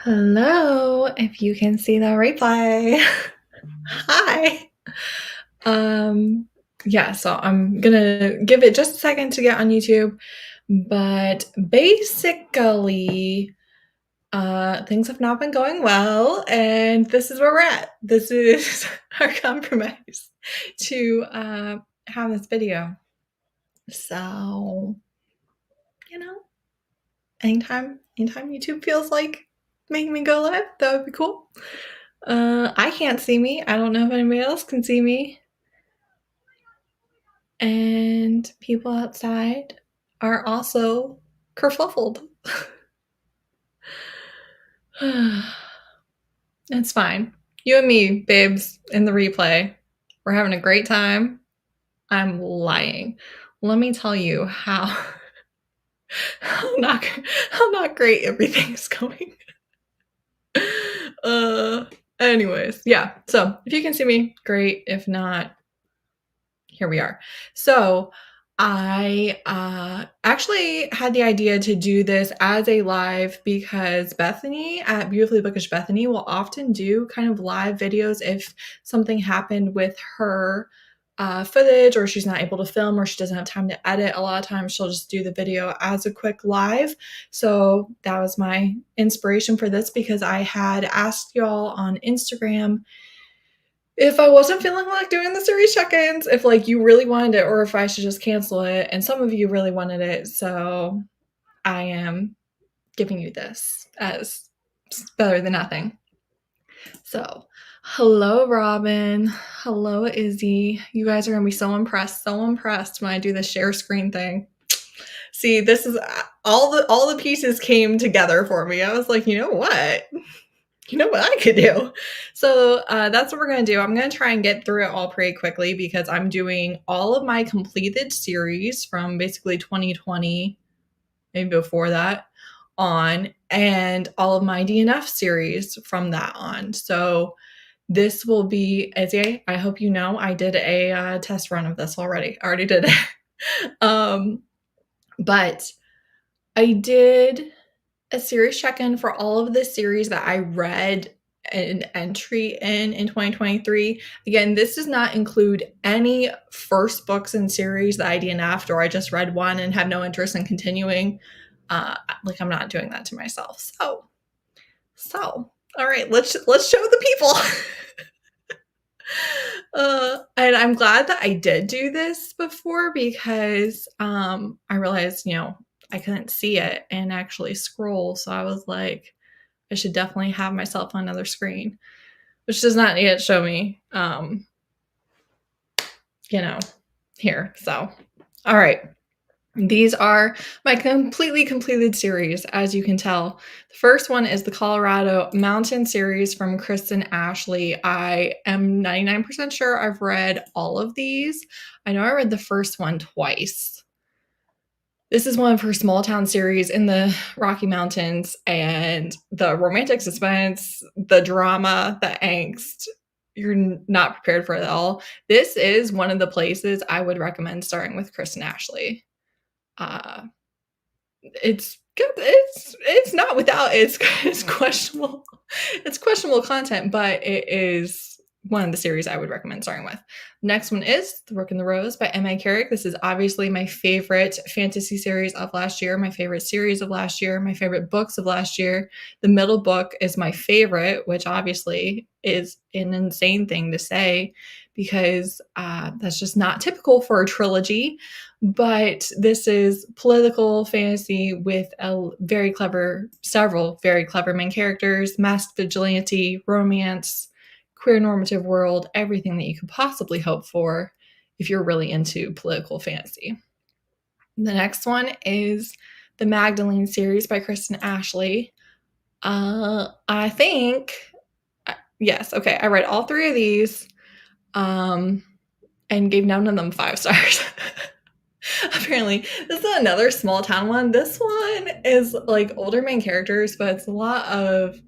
Hello, if you can see the replay. Hi. Yeah, so I'm gonna give it just a second to get on YouTube, but basically, things have not been going well, and this is where we're at. This is our compromise to have this video. So, anytime YouTube feels like making me go live, that would be cool. I can't see me. I don't know if anybody else can see me. And people outside are also kerfuffled. It's fine. You and me, babes, in the replay. We're having a great time. I'm lying. Let me tell you how not great everything's going. Anyways, yeah. So if you can see me, great. If not, here we are. So I actually had the idea to do this as a live because Bethany at Beautifully Bookish Bethany will often do kind of live videos if something happened with her footage, or she's not able to film, or she doesn't have time to edit. A lot of times she'll just do the video as a quick live. So that was my inspiration for this, because I had asked y'all on Instagram if I wasn't feeling like doing the series check-ins, if like you really wanted it, or if I should just cancel it. And some of you really wanted it, so I am giving you this as better than nothing. So hello, Robin. Hello, Izzy. You guys are gonna be so impressed when I do the share screen thing. See, this is all the pieces came together for me. I was like, you know what I could do? So that's what we're going to do. I'm going to try and get through it all pretty quickly, because I'm doing all of my completed series from basically 2020, maybe before that, on, and all of my DNF series from that on. So this will be, Izzy, I hope you know, I did a test run of this already. I already did it. But I did a series check-in for all of the series that I read an entry in 2023. Again, this does not include any first books in series that I DNF'd, or I just read one and have no interest in continuing. Like, I'm not doing that to myself. So all right, let's show the people. And I'm glad that I did do this before, because I realized, I couldn't see it and actually scroll. So I was like, I should definitely have myself on another screen, which does not yet show me, here. So, all right. These are my completely completed series, as you can tell. The first one is the Colorado Mountain series from Kristen Ashley. I am 99% sure I've read all of these. I know I read the first one twice. This is one of her small town series in the Rocky Mountains, and the romantic suspense, the drama, the angst, you're not prepared for it at all. This is one of the places I would recommend starting with Kristen Ashley. It's good. It's not without it's questionable. It's questionable content, but it is one of the series I would recommend starting with. Next one is The Rook and the Rose by M.A. Carrick. This is obviously my favorite fantasy series of last year, my favorite series of last year, my favorite books of last year. The middle book is my favorite, which obviously is an insane thing to say, because that's just not typical for a trilogy. But this is political fantasy with several very clever main characters, masked vigilante, romance, queer normative world, everything that you could possibly hope for if you're really into political fantasy. The next one is the Magdalene series by Kristen Ashley. I think, yes, okay, I read all three of these and gave none of them 5 stars. Apparently, this is another small town one. This one is like older main characters, but it's a lot of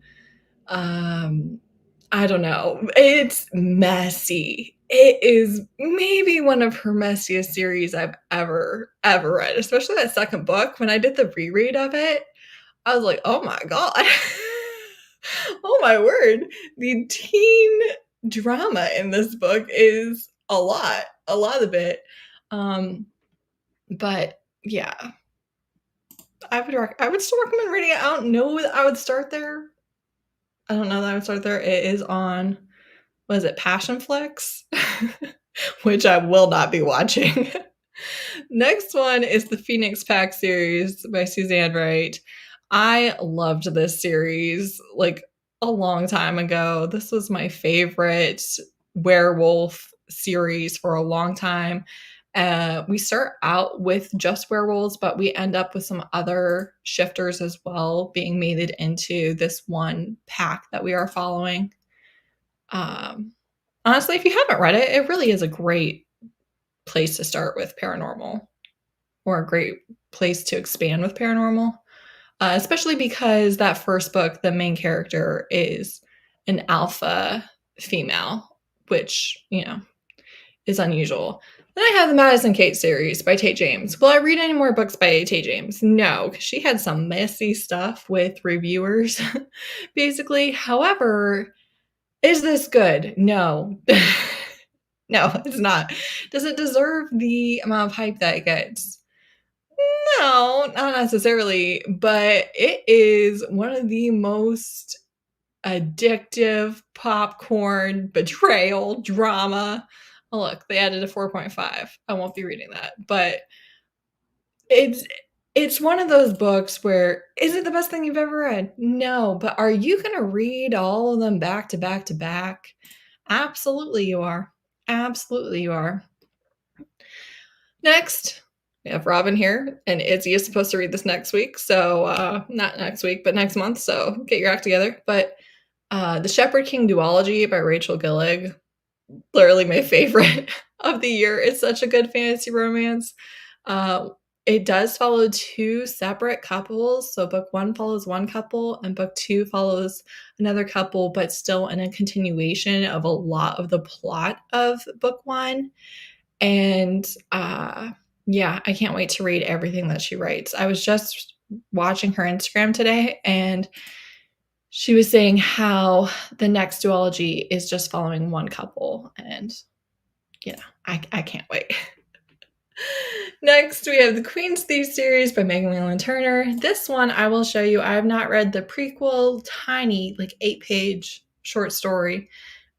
I don't know. It's messy. It is maybe one of her messiest series I've ever read, especially that second book. When I did the reread of it, I was like, oh my God. Oh my word. The teen drama in this book is a lot of it. But yeah, I would still recommend reading it. I don't know that I would start there. I don't know that I would start there. It is on, what is it, Passion Flicks? Which I will not be watching. Next one is the Phoenix Pack series by Suzanne Wright. I loved this series like a long time ago. This was my favorite werewolf series for a long time. We start out with just werewolves, but we end up with some other shifters as well being mated into this one pack that we are following. Honestly, if you haven't read it, it really is a great place to start with paranormal, or a great place to expand with paranormal, especially because that first book, the main character is an alpha female, which, is unusual. Then I have the Madison Kate series by Tate James. Will I read any more books by Tate James? No, because she had some messy stuff with reviewers, basically. However, is this good? No. No, it's not. Does it deserve the amount of hype that it gets? No, not necessarily, but it is one of the most addictive popcorn betrayal drama. Oh, look, they added a 4.5. I won't be reading that, but it's one of those books where, is it the best thing you've ever read? No, but are you going to read all of them back to back to back? Absolutely you are. Absolutely you are. Next, we have Robin here, and Izzy is supposed to read this next week. So, not next week, but next month. So get your act together. But The Shepherd King duology by Rachel Gillig, literally my favorite of the year. It's such a good fantasy romance. It does follow two separate couples. So book one follows one couple and book two follows another couple, but still in a continuation of a lot of the plot of book one. And yeah, I can't wait to read everything that she writes. I was just watching her Instagram today, and she was saying how the next duology is just following one couple, and I can't wait. Next, we have the Queen's Thief series by Magdalene Turner. This one I will show you. I have not read the prequel, tiny, like 8-page short story,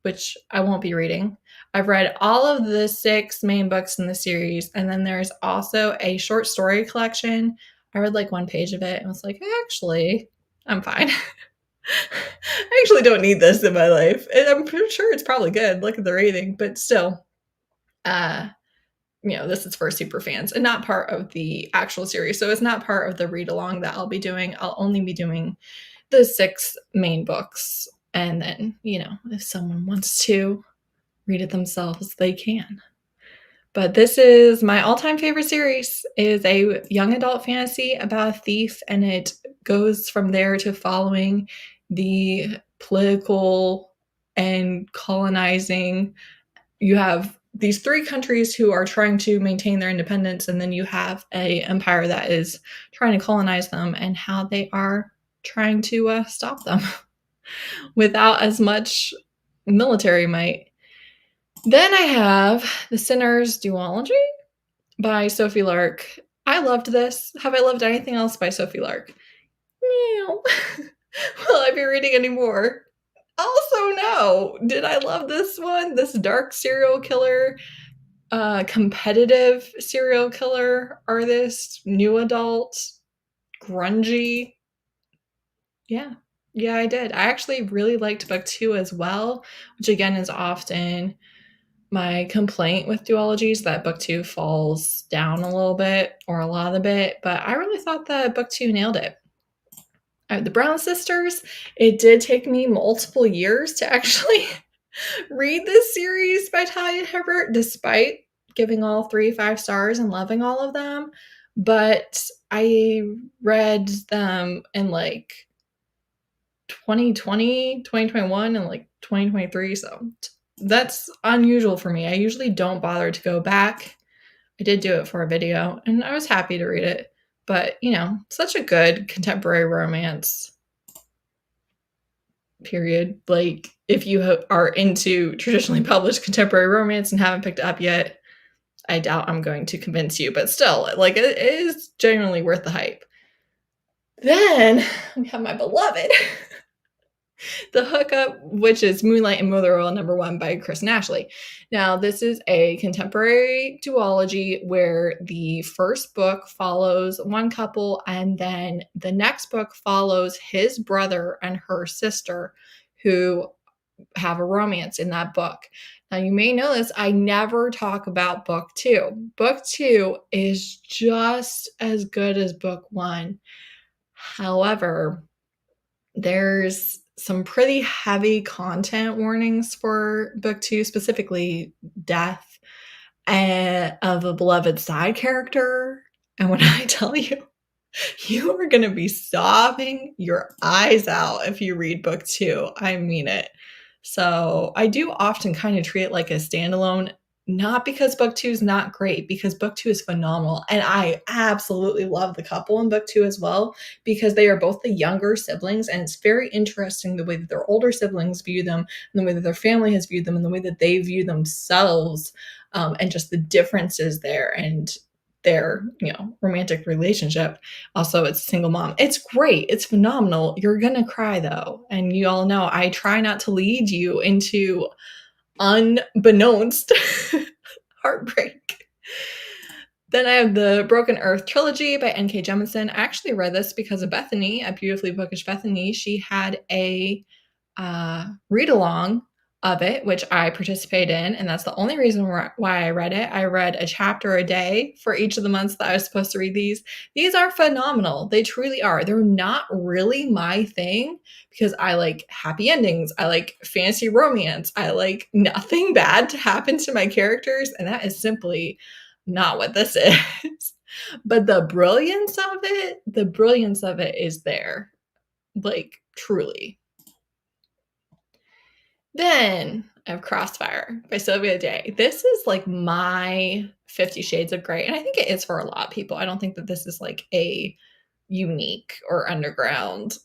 which I won't be reading. I've read all of the 6 main books in the series, and then there's also a short story collection. I read like 1 page of it and was like, actually, I'm fine. I actually don't need this in my life. And I'm pretty sure it's probably good. Look at the rating, but still, this is for super fans and not part of the actual series. So it's not part of the read along that I'll be doing. I'll only be doing the 6 main books. And then, if someone wants to read it themselves, they can. But this is my all-time favorite series. It is a young adult fantasy about a thief, and it goes from there to following the political and colonizing. You have these 3 countries who are trying to maintain their independence, and then you have an empire that is trying to colonize them, and how they are trying to stop them without as much military might. Then I have The Sinner's Duology by Sophie Lark. I loved this. Have I loved anything else by Sophie Lark? No. Will I be reading any more? Also, no. Did I love this one? This dark serial killer, competitive serial killer artist, new adult, grungy. Yeah. Yeah, I did. I actually really liked book 2 as well, which again is often my complaint with duologies, that book 2 falls down a little bit, or a lot of the bit, but I really thought that book 2 nailed it. The Brown Sisters, it did take me multiple years to actually read this series by Talia Hibbert, despite giving all 3 5 stars and loving all of them. But I read them in like 2020, 2021, and like 2023. So that's unusual for me. I usually don't bother to go back. I did do it for a video, and I was happy to read it. But, such a good contemporary romance. period. Like, if you are into traditionally published contemporary romance and haven't picked it up yet, I doubt I'm going to convince you, but still, like, it is genuinely worth the hype. Then we have my beloved, The Hookup, which is Moonlight and Motherwell #1 by Chris and Ashley. Now, this is a contemporary duology where the first book follows one couple, and then the next book follows his brother and her sister, who have a romance in that book. Now, you may know this, I never talk about book 2. Book 2 is just as good as book 1. However, there's some pretty heavy content warnings for book 2, specifically death of a beloved side character. And when I tell you, you are going to be sobbing your eyes out if you read book 2. I mean it. So I do often kind of treat it like a standalone, not because book 2 is not great, because book 2 is phenomenal. And I absolutely love the couple in book 2 as well, because they are both the younger siblings. And it's very interesting the way that their older siblings view them, and the way that their family has viewed them, and the way that they view themselves, and just the differences there, and their, romantic relationship. Also, it's single mom. It's great. It's phenomenal. You're gonna cry though. And you all know I try not to lead you into unbeknownst heartbreak. Then I have the Broken Earth trilogy by N.K. Jemisin. I actually read this because of Bethany, at Beautifully Bookish Bethany. She had a read-along of it, which I participated in, and that's the only reason why I read it. I read a chapter a day for each of the months that I was supposed to read these. These are phenomenal. They truly are. They're not really my thing, because I like happy endings. I like fantasy romance. I like nothing bad to happen to my characters, and that is simply not what this is. But the brilliance of it is there. Like, truly. Then I have Crossfire by Sylvia Day. This is like my 50 Shades of Grey, and I think it is for a lot of people. I don't think that this is like a unique or underground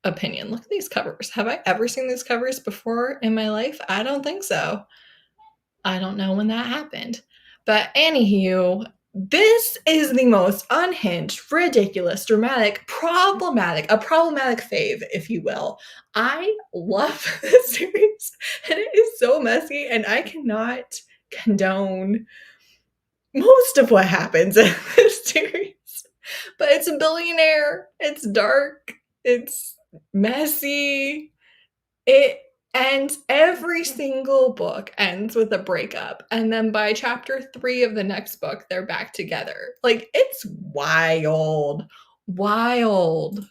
opinion. Look at these covers. Have I ever seen these covers before in my life? I don't think so. I don't know when that happened. But anywho, this is the most unhinged, ridiculous, dramatic, a problematic fave, if you will. I love this series, and it is so messy, and I cannot condone most of what happens in this series. But it's a billionaire, it's dark, it's messy, and every single book ends with a breakup. And then by chapter 3 of the next book, they're back together. Like, it's wild. Wild.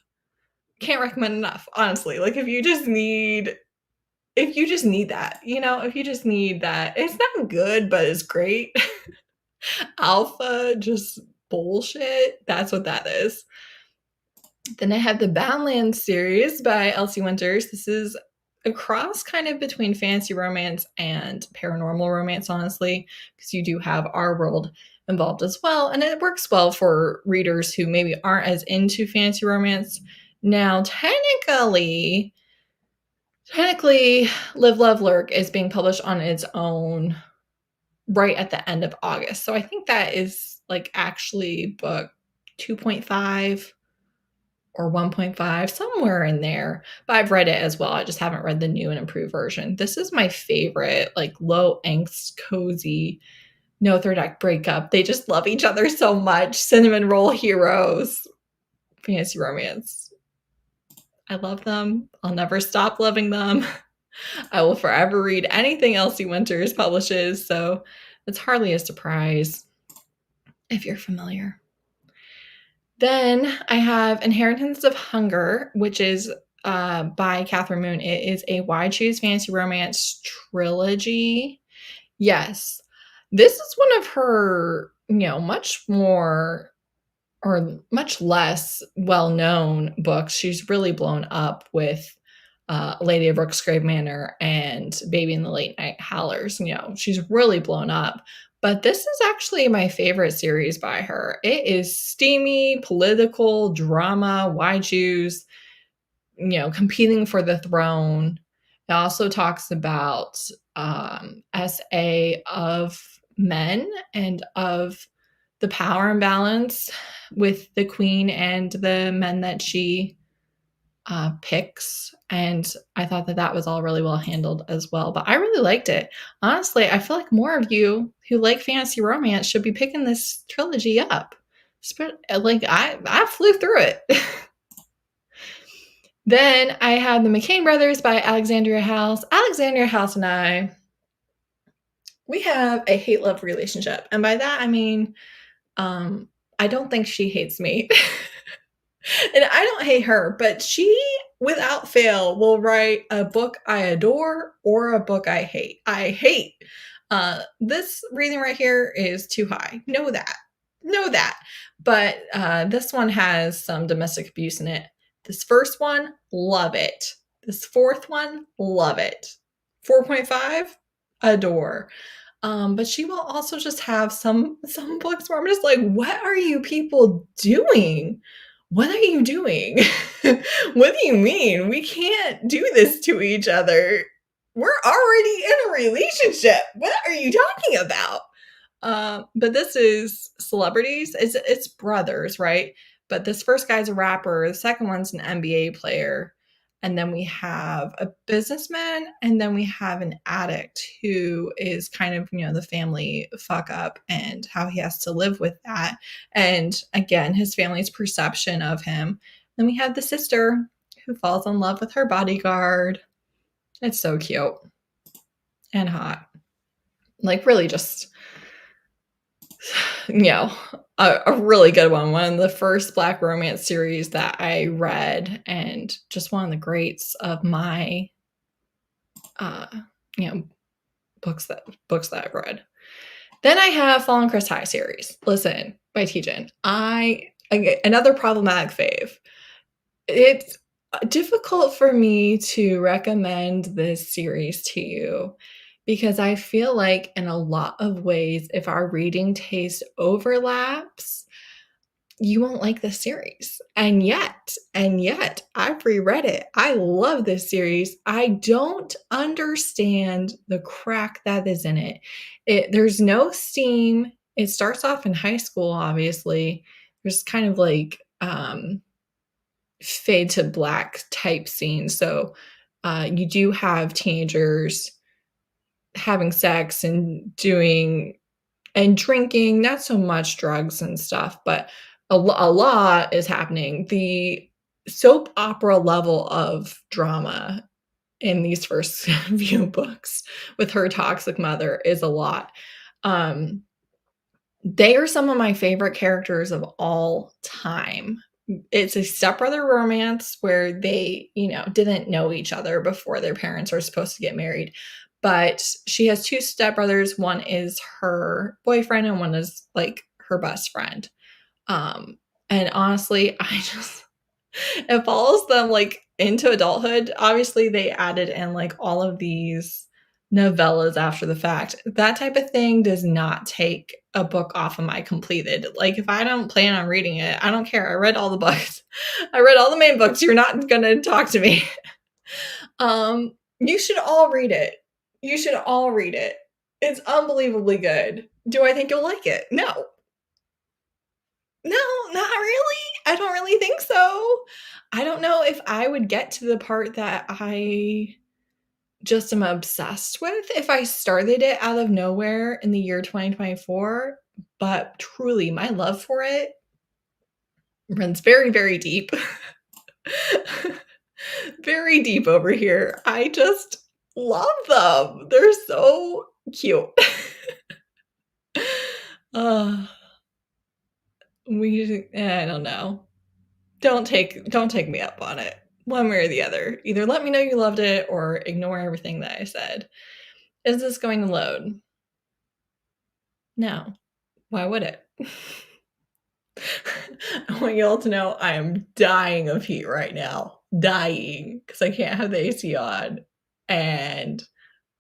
Can't recommend enough, honestly. Like, if you just need that, if you just need that, it's not good, but it's great. Alpha, just bullshit. That's what that is. Then I have the Boundlands series by Elsie Winters. This is a cross kind of between fantasy romance and paranormal romance, honestly, because you do have our world involved as well. And it works well for readers who maybe aren't as into fantasy romance. Now, technically, Live, Love, Lurk is being published on its own right at the end of August. So I think that is like actually book 2.5 or 1.5, somewhere in there. But I've read it as well. I just haven't read the new and improved version. This is my favorite, like, low angst, cozy, no third act breakup. They just love each other so much. Cinnamon roll heroes. Fantasy romance. I love them. I'll never stop loving them. I will forever read anything Elsie Winters publishes, so it's hardly a surprise if you're familiar. Then I have Inheritance of Hunger, which is by Catherine Moon. It is a Why Choose Fantasy Romance trilogy. Yes. This is one of her, much more or much less well-known books. She's really blown up with Lady of Rook's Grave Manor and Baby in the Late Night Howlers. She's really blown up. But this is actually my favorite series by her. It is steamy, political, drama, why choose, competing for the throne. It also talks about SA of men and of the power imbalance with the queen and the men that she picks. And I thought that was all really well handled as well. But I really liked it. Honestly, I feel like more of you who like fantasy romance should be picking this trilogy up. Like I flew through it. Then I had The McClain Brothers by Alexandria House. Alexandria House and we have a hate-love relationship. And by that, I mean, I don't think she hates me. And I don't hate her, but she, without fail, will write a book I adore or a book I hate. I hate. This reading right here is too high. Know that. But this one has some domestic abuse in it. This first one, love it. This fourth one, love it. 4.5, adore. But she will also just have some books where I'm just like, what are you people doing? What are you doing? What do you mean? We can't do this to each other. We're already in a relationship. What are you talking about? But this is celebrities. It's brothers, right? But this first guy's a rapper. The second one's an NBA player. And then we have a businessman, and then we have an addict who is kind of, the family fuck up and how he has to live with that. And again, his family's perception of him. Then we have the sister who falls in love with her bodyguard. It's so cute and hot. Like really just, a really good one. One of the first Black romance series that I read, and just one of the greats of my, books that I've read. Then I have Fallen Crest High series. Listen, by Tejan. Another problematic fave. It's difficult for me to recommend this series to you because I feel like in a lot of ways, if our reading taste overlaps, you won't like this series. And yet, I've reread it. I love this series. I don't understand the crack that is in it. There's no steam. It starts off in high school, obviously. There's kind of like fade to black type scene. So you do have teenagers having sex and doing and drinking, not so much drugs and stuff, but a lot is happening. The soap opera level of drama in these first few books with her toxic mother is a lot. They are some of my favorite characters of all time. It's a stepbrother romance where they, didn't know each other before their parents were supposed to get married. But she has two stepbrothers. One is her boyfriend and one is like her best friend. And honestly, it follows them like into adulthood. Obviously, they added in like all of these novellas after the fact. That type of thing does not take a book off of my completed. Like if I don't plan on reading it, I don't care. I read all the books. I read all the main books. You're not going to talk to me. You should all read it. It's unbelievably good. Do I think you'll like it? No, not really. I don't really think so. I don't know if I would get to the part that I just am obsessed with if I started it out of nowhere in the year 2024. But truly, my love for it runs very, very deep. Very deep over here. I just love them. They're so cute. I don't know. Don't take me up on it. One way or the other. Either let me know you loved it or ignore everything that I said. Is this going to load? No. Why would it? I want you all to know I am dying of heat right now. Dying. Because I can't have the AC on. And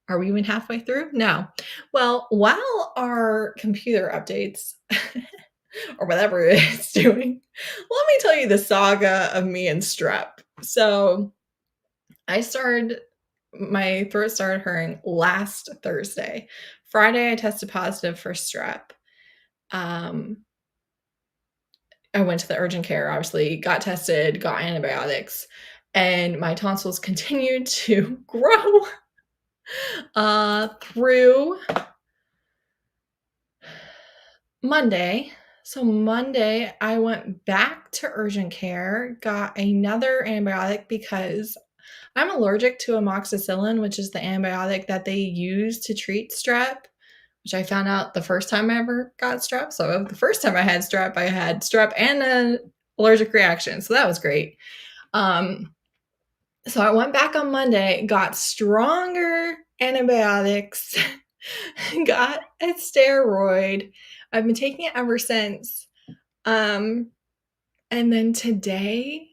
are we even halfway through? No. Well, while our computer updates, or whatever it's doing, let me tell you the saga of me and Strep. So my throat started hurting last Thursday. Friday, I tested positive for strep. I went to the urgent care, obviously, got tested, got antibiotics, and my tonsils continued to grow through Monday. So Monday, I went back to urgent care, got another antibiotic because I'm allergic to amoxicillin, which is the antibiotic that they use to treat strep, which I found out the first time I ever got strep. So the first time I had strep and an allergic reaction. So that was great. So I went back on Monday, got stronger antibiotics, got a steroid. I've been taking it ever since. And then today,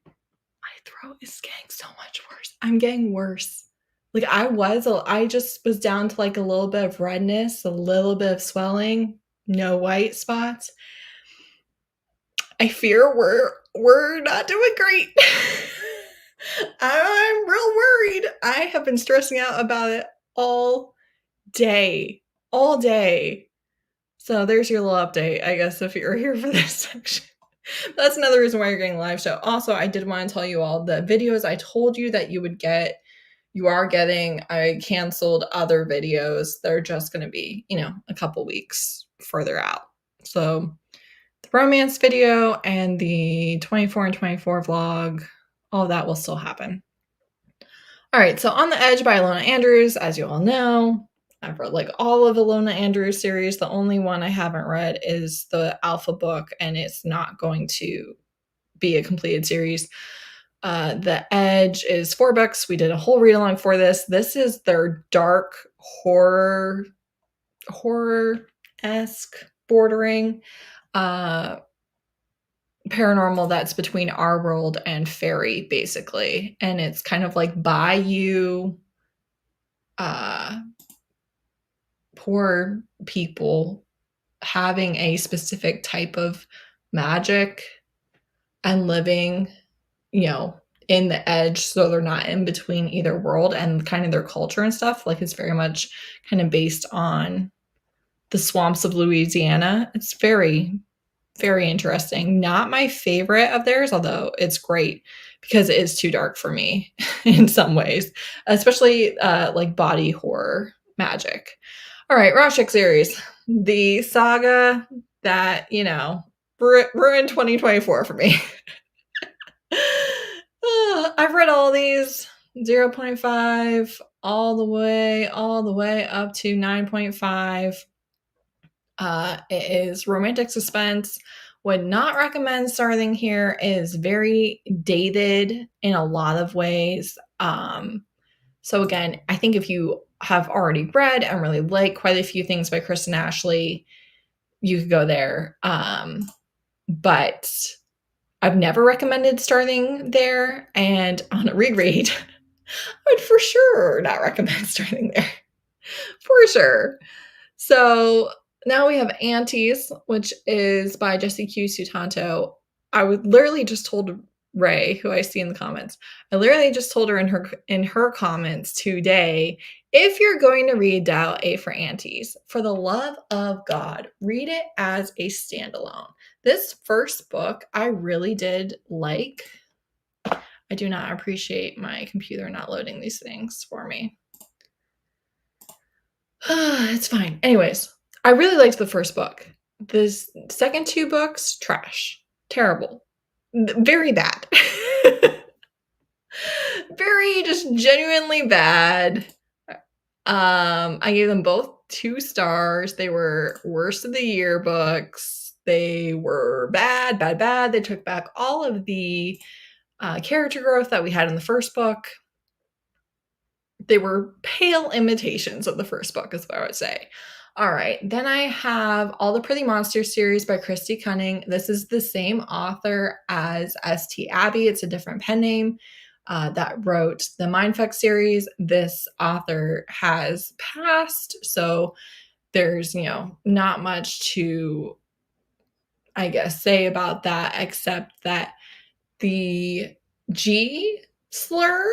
my throat is getting so much worse. I'm getting worse. Like I just was down to like a little bit of redness, a little bit of swelling, no white spots. I fear we're not doing great. I'm real worried. I have been stressing out about it all day. All day. So there's your little update, I guess, if you're here for this section. That's another reason why you're getting a live show. Also, I did want to tell you all the videos I told you that you would get, you are getting. I canceled other videos. They're just going to be, a couple weeks further out. So the romance video and the 24 and 24 vlog, all of that will still happen. All right, so On the Edge by Ilona Andrews, as you all know, I've read like all of Ilona Andrews' series. The only one I haven't read is the Alpha book, and it's not going to be a completed series. The Edge is 4 books. We did a whole read along for this. This is their dark horror-esque bordering paranormal that's between our world and fairy, basically. And it's kind of like bayou, poor people having a specific type of magic and living, in the edge, so they're not in between either world, and kind of their culture and stuff. Like, it's very much kind of based on the swamps of Louisiana. It's very, very interesting. Not my favorite of theirs, although it's great because it is too dark for me in some ways, especially like body horror magic. All right, Rashik series, the saga that, ruined 2024 for me. I've read all these 0.5 all the way up to 9.5. It is romantic suspense. Would not recommend starting here. It is very dated in a lot of ways. So again, I think if you have already read and really like quite a few things by Kristen Ashley, you could go there. But I've never recommended starting there, and on a reread, I would for sure not recommend starting there. For sure. So now we have Aunties, which is by Jessie Q. Sutanto. I would literally just told Ray, who I see in the comments, I literally just told her in her comments today, if you're going to read Dial A for Aunties, for the love of God, read it as a standalone. This first book I really did like. I do not appreciate my computer not loading these things for me. It's fine. Anyways, I really liked the first book. The second 2 books, trash. Terrible. Very bad. Very just genuinely bad. I gave them both 2 stars. They were worst of the year books. They were bad. They took back all of the character growth that we had in the first book. They were pale imitations of the first book, is what I would say. All right, then I have All the Pretty Monsters series by Christy Cunning. This is the same author as S.T. Abbey. It's a different pen name that wrote the Mindfuck series. This author has passed, so there's, not much to, I guess, say about that, except that the G slur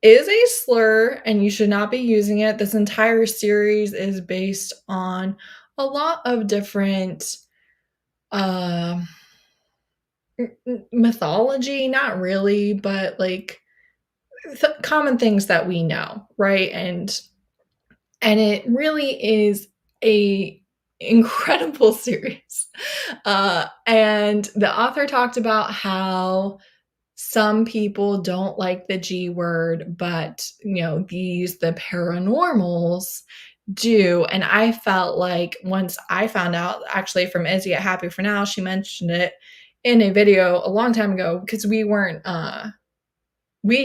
is a slur and you should not be using it. This entire series is based on a lot of different mythology, not really, but like common things that we know, right? And it really is a incredible series. And the author talked about how some people don't like the G word, but the paranormals do. And I felt like once I found out, actually from Izzy at Happy for Now, she mentioned it in a video a long time ago, because we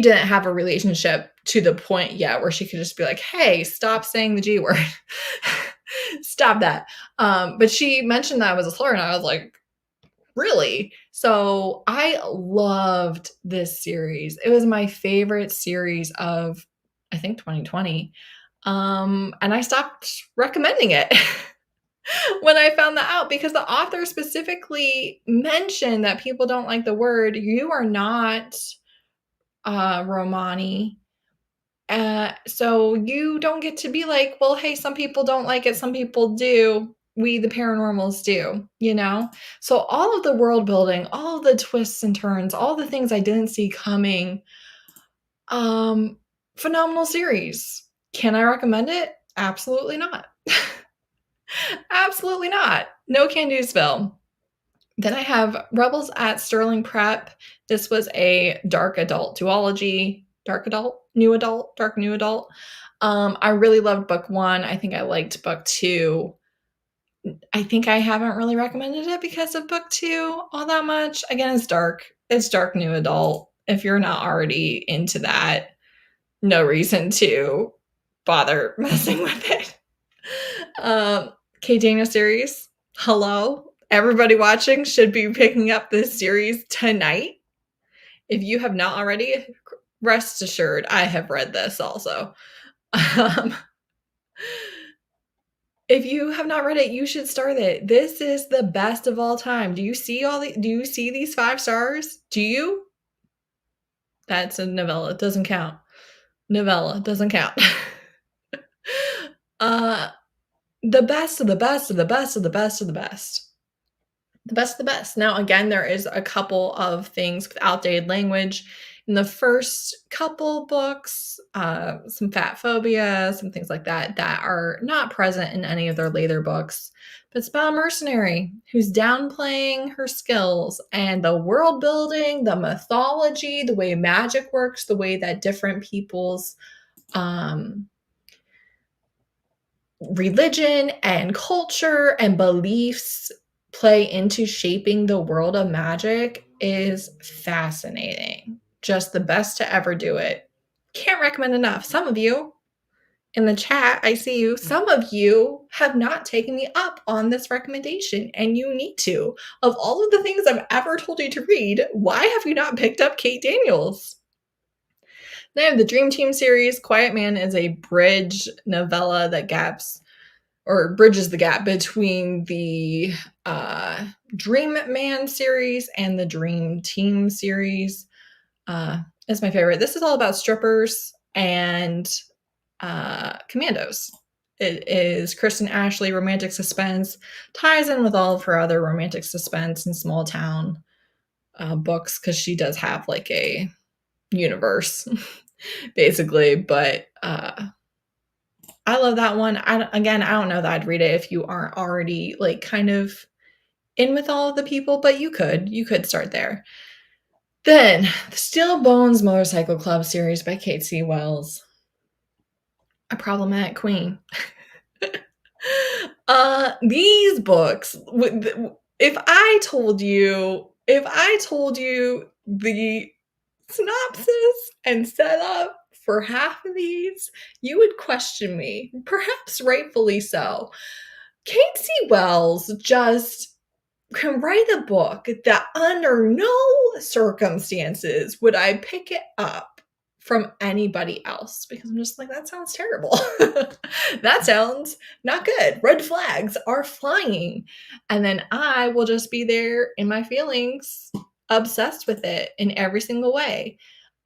didn't have a relationship to the point yet where she could just be like, hey, stop saying the G word. Stop that. But she mentioned that was a slur, and I was like, really? So I loved this series. It was my favorite series of, I think, 2020. And I stopped recommending it when I found that out, because the author specifically mentioned that people don't like the word. You are not Romani. So you don't get to be like, well, hey, some people don't like it, some people do. We, the paranormals, do, So all of the world building, all of the twists and turns, all the things I didn't see coming, phenomenal series. Can I recommend it? Absolutely not. Absolutely not. No can-do-sville. Then I have Rebels at Sterling Prep. This was a dark adult duology. Dark adult? New adult? Dark new adult. I really loved book 1. I think I liked book 2. I think I haven't really recommended it because of book 2 all that much. Again, it's dark. It's dark new adult. If you're not already into that, no reason to bother messing with it. K. Daniel series. Hello. Everybody watching should be picking up this series tonight. If you have not already, rest assured, I have read this also. If you have not read it, you should start it. This is the best of all time. Do you see these 5 stars? Do you? That's a novella. It doesn't count. Novella doesn't count. The best of the best of the best of the best of the best. The best of the best. Now, again, there is a couple of things with outdated language in the first couple books, some fat phobia, some things like that are not present in any of their later books. But it's about a mercenary who's downplaying her skills, and the world building, the mythology, the way magic works, the way that different people's religion and culture and beliefs play into shaping the world of magic is fascinating. Just the best to ever do it. Can't recommend enough. Some of you in the chat, I see you, some of you have not taken me up on this recommendation, and you need to. Of all of the things I've ever told you to read, why have you not picked up Kate Daniels? Then I have the Dream Team series. Quiet Man is a bridge novella that bridges the gap between the Dream Man series and the Dream Team series. It's my favorite. This is all about strippers and commandos. It is Kristen Ashley romantic suspense, ties in with all of her other romantic suspense and small town books, because she does have like a universe basically. But I love that one. I don't know that I'd read it if you aren't already like kind of in with all of the people, but you could start there. Then the Steel Bones Motorcycle Club series by Kate C. Wells. A Problematic Queen. These books, if I told you the synopsis and setup for half of these, you would question me, perhaps rightfully so. Kate C. Wells just can write a book that under no circumstances would I pick it up from anybody else, because I'm just like, that sounds terrible. That sounds not good. Red flags are flying. And then I will just be there in my feelings, obsessed with it in every single way.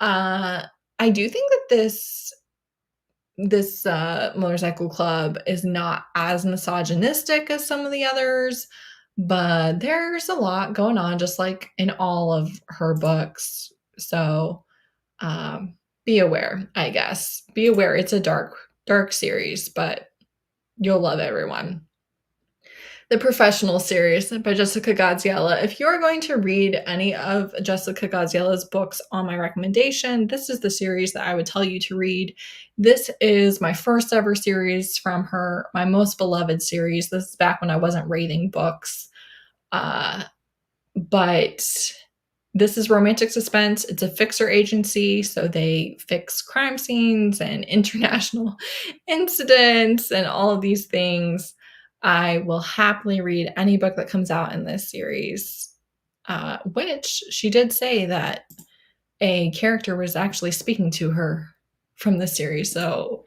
I do think that this motorcycle club is not as misogynistic as some of the others, but there's a lot going on, just like in all of her books. So be aware, I guess. Be aware. It's a dark series, but you'll love everyone. The Professional series by Jessica Gaziella. If you're going to read any of Jessica Gaziella's books on my recommendation, this is the series that I would tell you to read. This is my first ever series from her, my most beloved series. This is back when I wasn't rating books. But this is romantic suspense. It's a fixer agency, so they fix crime scenes and international incidents and all of these things. I will happily read any book that comes out in this series, which she did say that a character was actually speaking to her from this series. So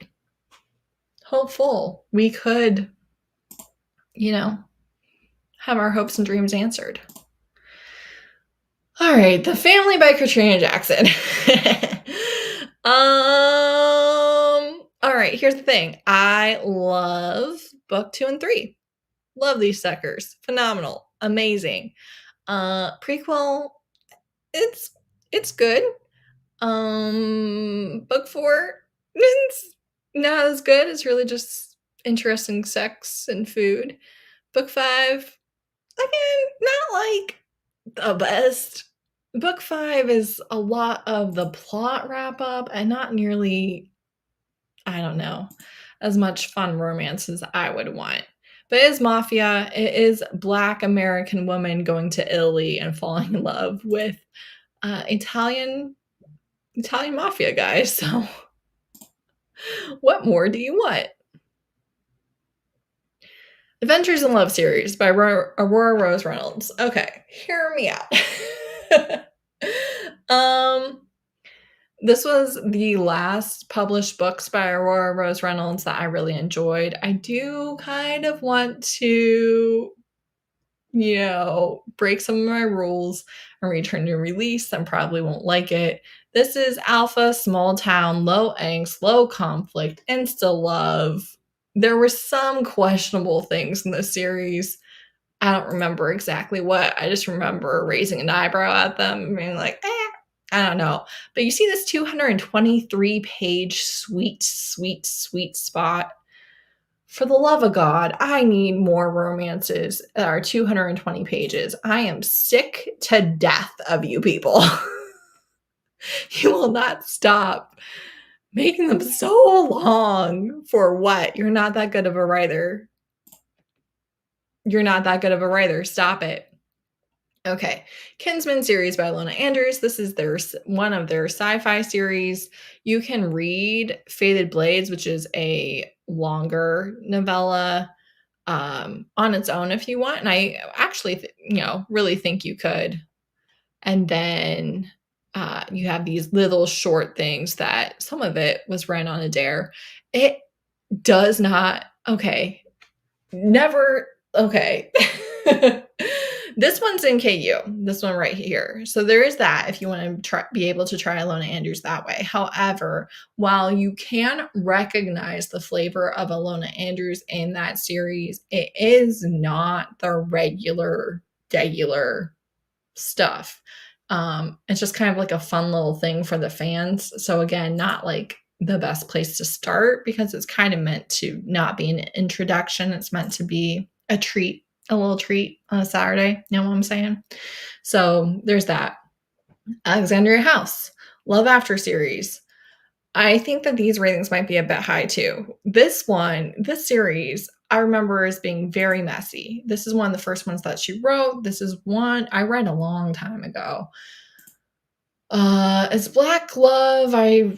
hopeful we could, have our hopes and dreams answered. All right, The Family by Katrina Jackson. All right, here's the thing. I love book 2 and 3. Love these suckers. Phenomenal. Amazing. Prequel, it's good. Book 4, it's not as good. It's really just interesting sex and food. Book 5, again, not like the best. Book 5 is a lot of the plot wrap up and not nearly, I don't know, as much fun romance as I would want. But it is mafia. It is Black American woman going to Italy and falling in love with Italian mafia guys. So what more do you want? Adventures in Love series by Aurora Rose Reynolds. Okay, hear me out. This was the last published books by Aurora Rose Reynolds that I really enjoyed. I do kind of want to, break some of my rules and return to release and probably won't like it. This is alpha, small town, low angst, low conflict, insta love. There were some questionable things in this series. I don't remember exactly what. I just remember raising an eyebrow at them and being like, I don't know. But you see this 223-page sweet spot. For the love of God, I need more romances that are 220 pages. I am sick to death of you people. You will not stop making them so long. For what? You're not that good of a writer. Stop it. Okay. Kinsmen series by Lona Andrews. This is one of their sci-fi series. You can read Faded Blades, which is a longer novella, on its own if you want. And I actually, really think you could. And then you have these little short things that some of it was ran on a dare. It does not. Okay. Never. Okay. This one's in KU, this one right here. So there is that if you want to be able to try Ilona Andrews that way. However, while you can recognize the flavor of Ilona Andrews in that series, it is not the regular stuff. It's just kind of like a fun little thing for the fans. So again, not like the best place to start because it's kind of meant to not be an introduction. It's meant to be a treat. A little treat on a Saturday. You know what I'm saying? So there's that. Alexandria House, Love After series. I think that these ratings might be a bit high too. This series, I remember as being very messy. This is one of the first ones that she wrote. This is one I read a long time ago. It's Black Love. I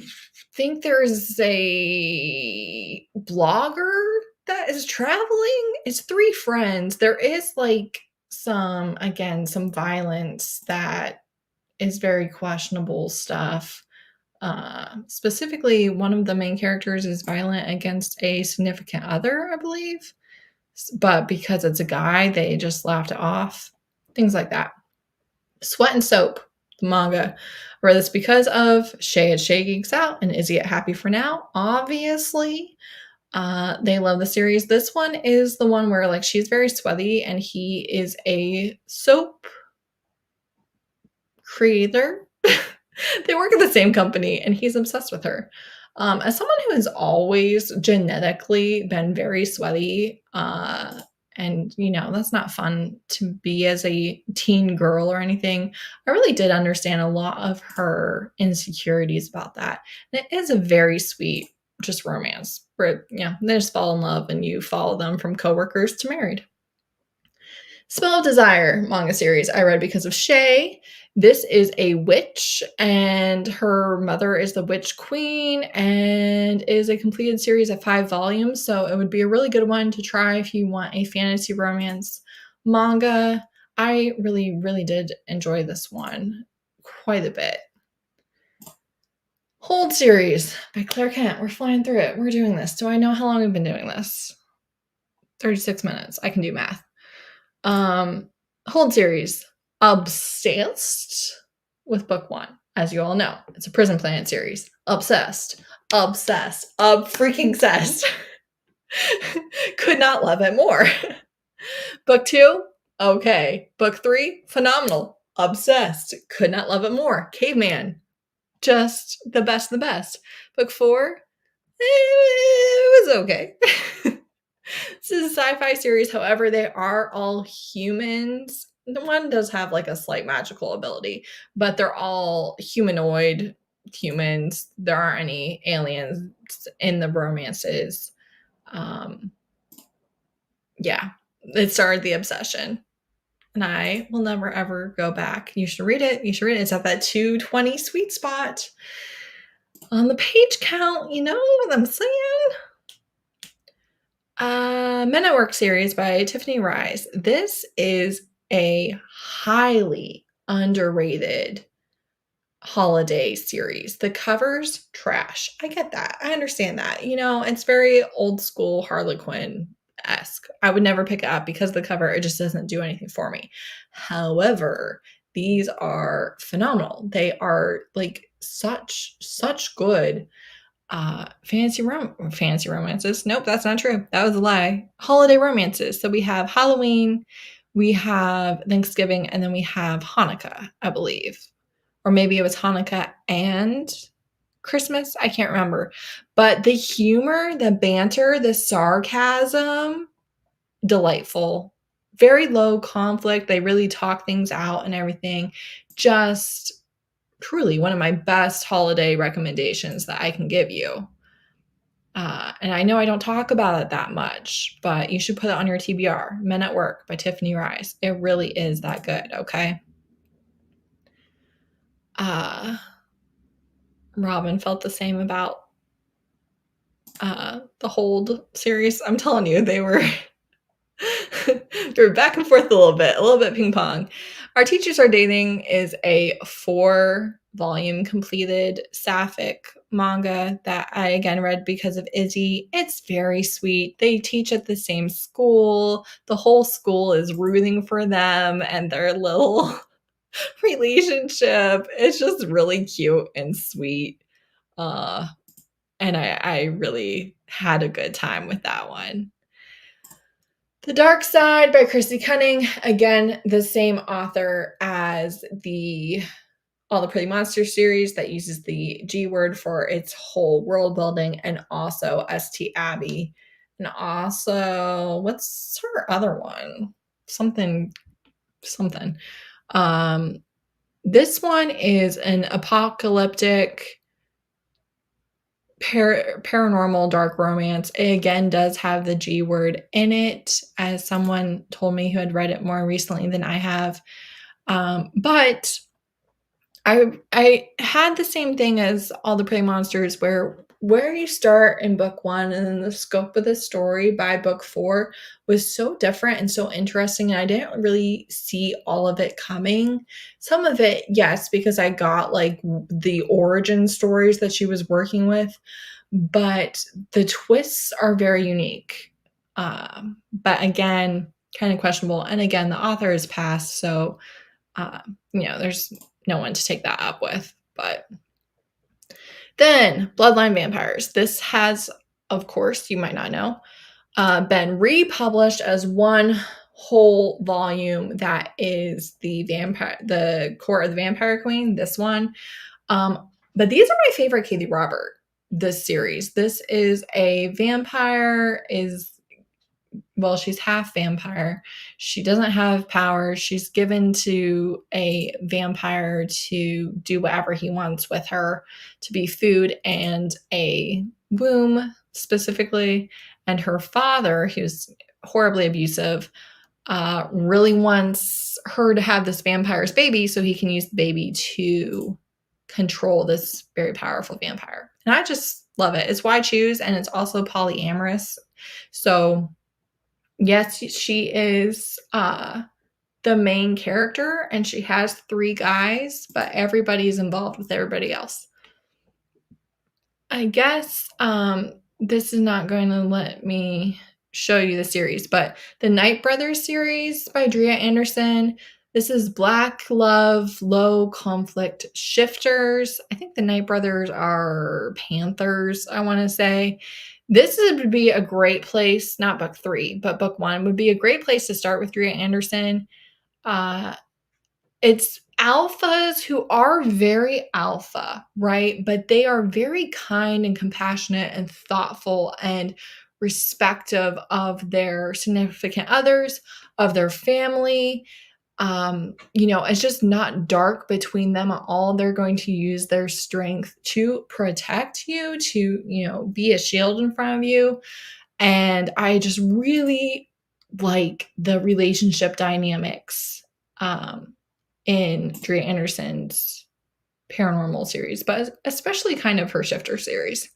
think there's a blogger that is traveling. It's 3 friends. There is like some violence that is very questionable stuff. Specifically, one of the main characters is violent against a significant other, I believe. But because it's a guy, they just laughed it off. Things like that. Sweat and Soap. the manga. I read this because of Shay at Shay Geeks Out and Izzy at Happy for Now. Obviously, they love the series. This one is the one where like she's very sweaty and he is a soap creator. They work at the same company and he's obsessed with her. As someone who has always genetically been very sweaty, and you know, that's not fun to be as a teen girl or anything, I really did understand a lot of her insecurities about that. And it is a very sweet just romance where, yeah, they just fall in love and you follow them from coworkers to married. Spell of Desire manga series I read because of Shay. This is a witch, and her mother is the witch queen, and is a completed series of 5 volumes. So it would be a really good one to try if you want a fantasy romance manga. I really, really did enjoy this one quite a bit. Hold series by Claire Kent. We're flying through it. We're doing this. Do I know how long we've been doing this? 36 minutes. I can do math. Hold series. Obsessed with book 1. As you all know, it's a Prison Planet series. Obsessed. Freaking obsessed. Could not love it more. Book 2, okay. Book 3, phenomenal. Obsessed. Could not love it more. Caveman. Just the best of the best. Book 4, it was okay. This is a sci-fi series. However, they are all humans. The one does have like a slight magical ability, but they're all humanoid humans. There aren't any aliens in the romances. Yeah, it started the obsession. And I will never, ever go back. You should read it. You should read it. It's at that 220 sweet spot. On the page count, you know what I'm saying? Men at Work series by Tiffany Rise. This is a highly underrated holiday series. The cover's trash. I get that. I understand that. You know, it's very old school Harlequin-esque. I would never pick it up because the cover, it just doesn't do anything for me. However, these are phenomenal. They are like such good fantasy romances. Nope, that's not true. That was a lie. Holiday romances. So we have Halloween, we have Thanksgiving, and then we have Hanukkah, I believe. Or maybe it was Hanukkah and Christmas. I can't remember. But the humor, the banter, the sarcasm, delightful. Very low conflict. They really talk things out and everything. Just truly one of my best holiday recommendations that I can give you. And I know I don't talk about it that much, but you should put it on your TBR. Men at Work by Tiffany Rise. It really is that good, okay? Robin felt the same about the Hold series. I'm telling you, they were back and forth a little bit ping pong. Our Teachers Are Dating is a 4-volume completed sapphic manga that I again read because of Izzy. It's very sweet. They teach at the same school. The whole school is rooting for them and their little relationship. It's just really cute and sweet. And I really had a good time with that one. The Dark Side by Christy Cunning. Again, the same author as the All the Pretty Monsters series that uses the G word for its whole world building, and also St. Abbey. And also, what's her other one? Something. This one is an apocalyptic paranormal dark romance. It again does have the G word in it, as someone told me who had read it more recently than I have. But I had the same thing as All the Pretty Monsters, where you start in book 1 and then the scope of the story by book 4 was so different and so interesting, and I didn't really see all of it coming. Some of it, yes, because I got like the origin stories that she was working with, but the twists are very unique. But again, kind of questionable. And again, the author is passed, so you know, there's no one to take that up with. But then Bloodline Vampires. This has, of course, you might not know, been republished as one whole volume that is the Court of the Vampire Queen, this one. But these are my favorite Katie Robert, this series. This is a vampire, she's half vampire. She doesn't have powers. She's given to a vampire to do whatever he wants with her, to be food and a womb specifically. And her father, who's horribly abusive, really wants her to have this vampire's baby so he can use the baby to control this very powerful vampire. And I just love it. It's why I choose, and it's also polyamorous. So yes, she is the main character, and she has 3 guys, but everybody's involved with everybody else. I guess this is not going to let me show you the series, but the Night Brothers series by Drea Anderson. This is Black Love, Low Conflict Shifters. I think the Night Brothers are Panthers, I want to say. This would be a great place, not book 3, but book 1 would be a great place to start with Drea Anderson. It's alphas who are very alpha, right? But they are very kind and compassionate and thoughtful and respective of their significant others, of their family. It's just not dark between them at all. They're going to use their strength to protect you, to, be a shield in front of you. And I just really like the relationship dynamics in Drea Anderson's paranormal series, but especially kind of her shifter series.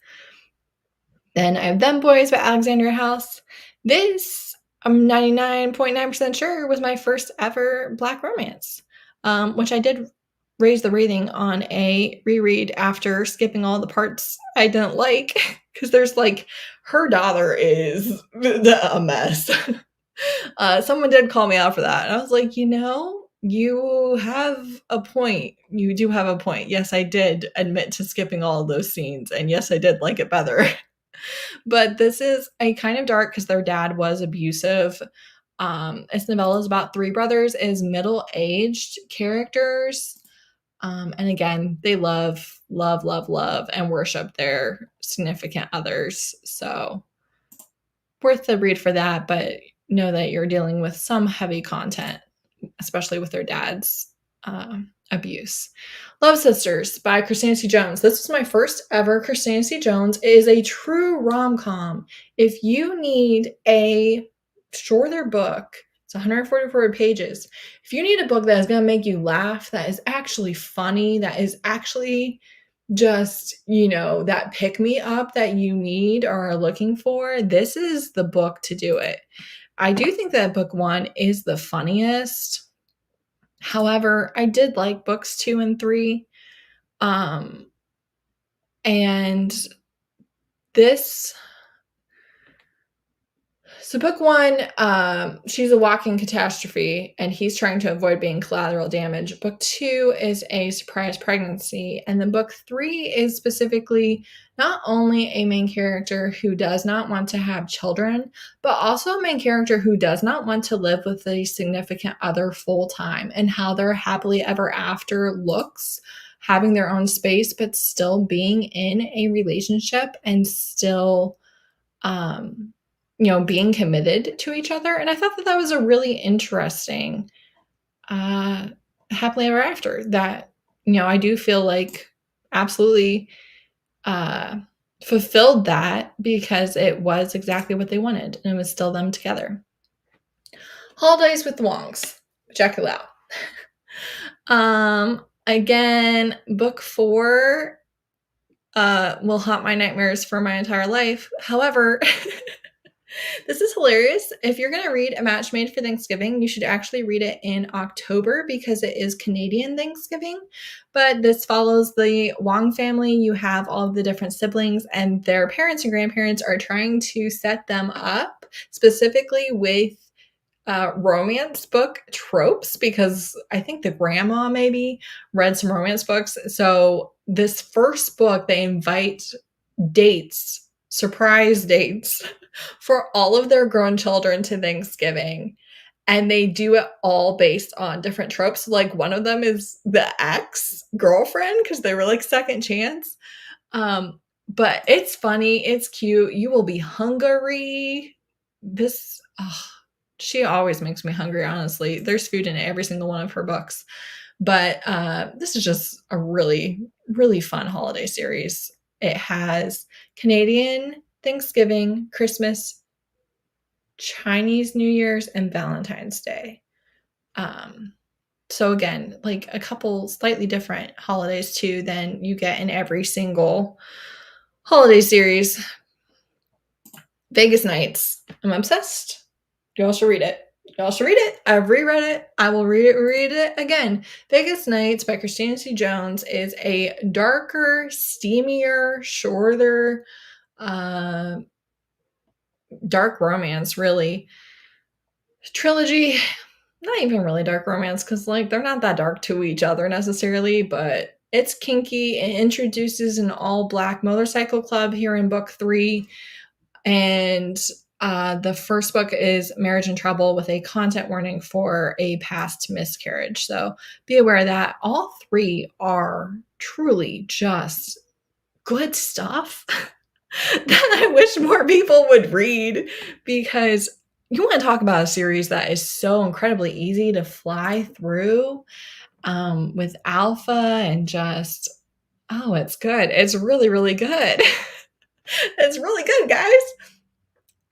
Then I have Them Boys by Alexandria House. This, I'm 99.9% sure, was my first ever Black romance, which I did raise the rating on a reread after skipping all the parts I didn't like, because there's her daughter is a mess. Someone did call me out for that, and I was like, you have a point. You do have a point. Yes, I did admit to skipping all of those scenes, and yes, I did like it better. But this is a kind of dark because their dad was abusive. This novella is about 3 brothers, is middle-aged characters. And again, they love, and worship their significant others. So worth the read for that, but know that you're dealing with some heavy content, especially with their dad's abuse. Love Sisters by Christina C. Jones. This was my first ever Christina C. Jones. It is a true rom-com. If you need a shorter book, it's 144 pages. If you need a book that is going to make you laugh, that is actually funny, that is actually just, that pick-me-up that you need or are looking for, this is the book to do it. I do think that book 1 is the funniest. However, I did like books 2 and 3. And this... So book 1, she's a walking catastrophe, and he's trying to avoid being collateral damage. Book 2 is a surprise pregnancy. And then book 3 is specifically not only a main character who does not want to have children, but also a main character who does not want to live with a significant other full time, and how their happily ever after looks, having their own space, but still being in a relationship and still, being committed to each other. And I thought that was a really interesting happily ever after that, I do feel like absolutely fulfilled that, because it was exactly what they wanted, and it was still them together. Holidays with the Wongs, check it out. Again, book 4 will haunt my nightmares for my entire life. However, this is hilarious. If you're going to read A Match Made for Thanksgiving, you should actually read it in October, because it is Canadian Thanksgiving. But this follows the Wong family. You have all of the different siblings, and their parents and grandparents are trying to set them up specifically with romance book tropes because I think the grandma maybe read some romance books. So this first book, they invite dates, surprise dates for all of their grown children to Thanksgiving. And they do it all based on different tropes. Like one of them is the ex girlfriend because they were like second chance. But it's funny, it's cute. You will be hungry. This, oh, she always makes me hungry, honestly. There's food in every single one of her books. But this is just a really, really fun holiday series. It has Canadian Thanksgiving, Christmas, Chinese New Year's, and Valentine's Day. So again, like a couple slightly different holidays too than you get in every single holiday series. Vegas Nights. I'm obsessed. Y'all should read it. Y'all should read it. I've reread it. I will read it again. Vegas Nights by Christina C. Jones is a darker, steamier, shorter, dark romance, really. Trilogy, not even really dark romance because, like, they're not that dark to each other necessarily, but it's kinky. It introduces an all black motorcycle club here in book 3. And the first book is Marriage in Trouble with a content warning for a past miscarriage. So be aware of that. All 3 are truly just good stuff that I wish more people would read because you want to talk about a series that is so incredibly easy to fly through with alpha and just, oh, it's good. It's really, really good. It's really good, guys.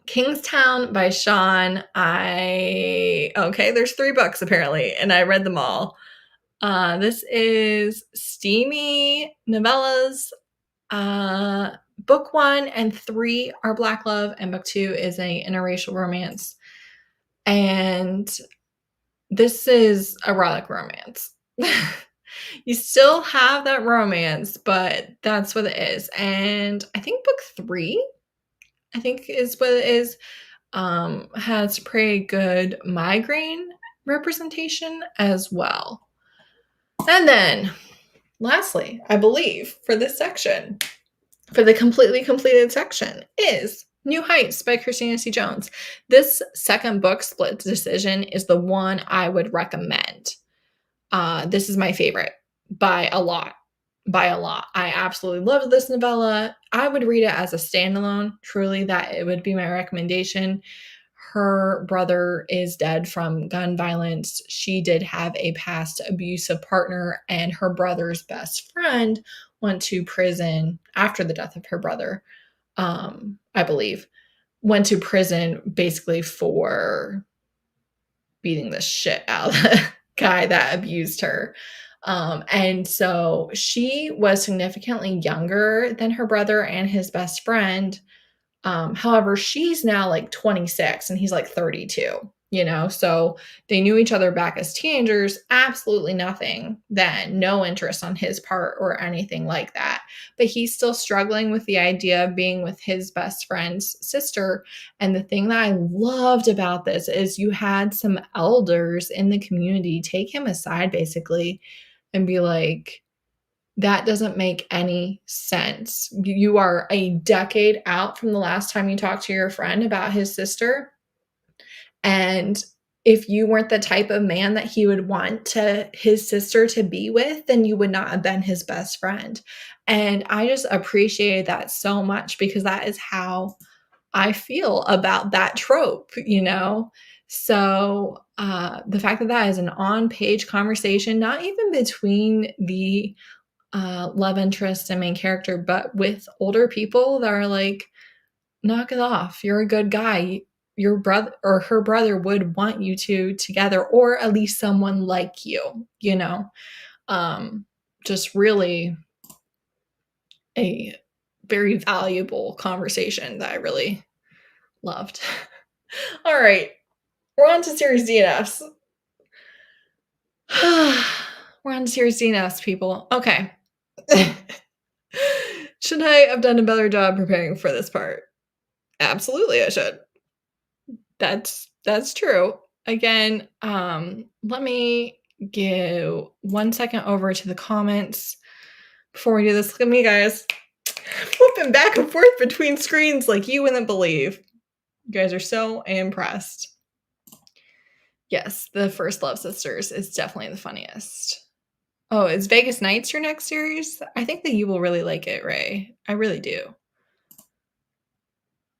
Kingstown by Sean. There's 3 books apparently, and I read them all. This is steamy novellas. Book 1 and 3 are Black love, and book 2 is a interracial romance. And this is erotic romance. You still have that romance, but that's what it is. And I think book 3, is what it is, has pretty good migraine representation as well. And then, lastly, I believe for this section, for the completely completed section, is New Heights by Christina C. Jones. This second book, Split Decision, is the one I would recommend. This is my favorite by a lot. I absolutely love this novella. I would read it as a standalone. Truly, that it would be my recommendation. Her brother is dead from gun violence. She did have a past abusive partner, and her brother's best friend went to prison after the death of her brother, I believe. Went to prison basically for beating the shit out of the guy that abused her. And so she was significantly younger than her brother and his best friend. However, she's now like 26 and he's like 32, so they knew each other back as teenagers, absolutely nothing then, no interest on his part or anything like that. But he's still struggling with the idea of being with his best friend's sister. And the thing that I loved about this is you had some elders in the community take him aside basically and be like, that doesn't make any sense. You are a decade out from the last time you talked to your friend about his sister. And if you weren't the type of man that he would want his sister to be with, then you would not have been his best friend. And I just appreciated that so much because that is how I feel about that trope, So the fact that that is an on-page conversation, not even between the love interest and main character, but with older people that are like, knock it off. You're a good guy. Your brother or her brother would want you two together, or at least someone like you, just really a very valuable conversation that I really loved. All right. We're on to series DNFs. We're on to series DNFs, people. Okay. Should I have done a better job preparing for this part? Absolutely, I should. That's true. again, let me give 1 second over to the comments before we do this. Look at me, guys. Flipping back and forth between screens like you wouldn't believe. You guys are so impressed. Yes, the First Love Sisters is definitely the funniest. Oh, is Vegas Nights your next series? I think that you will really like it, Ray. I really do.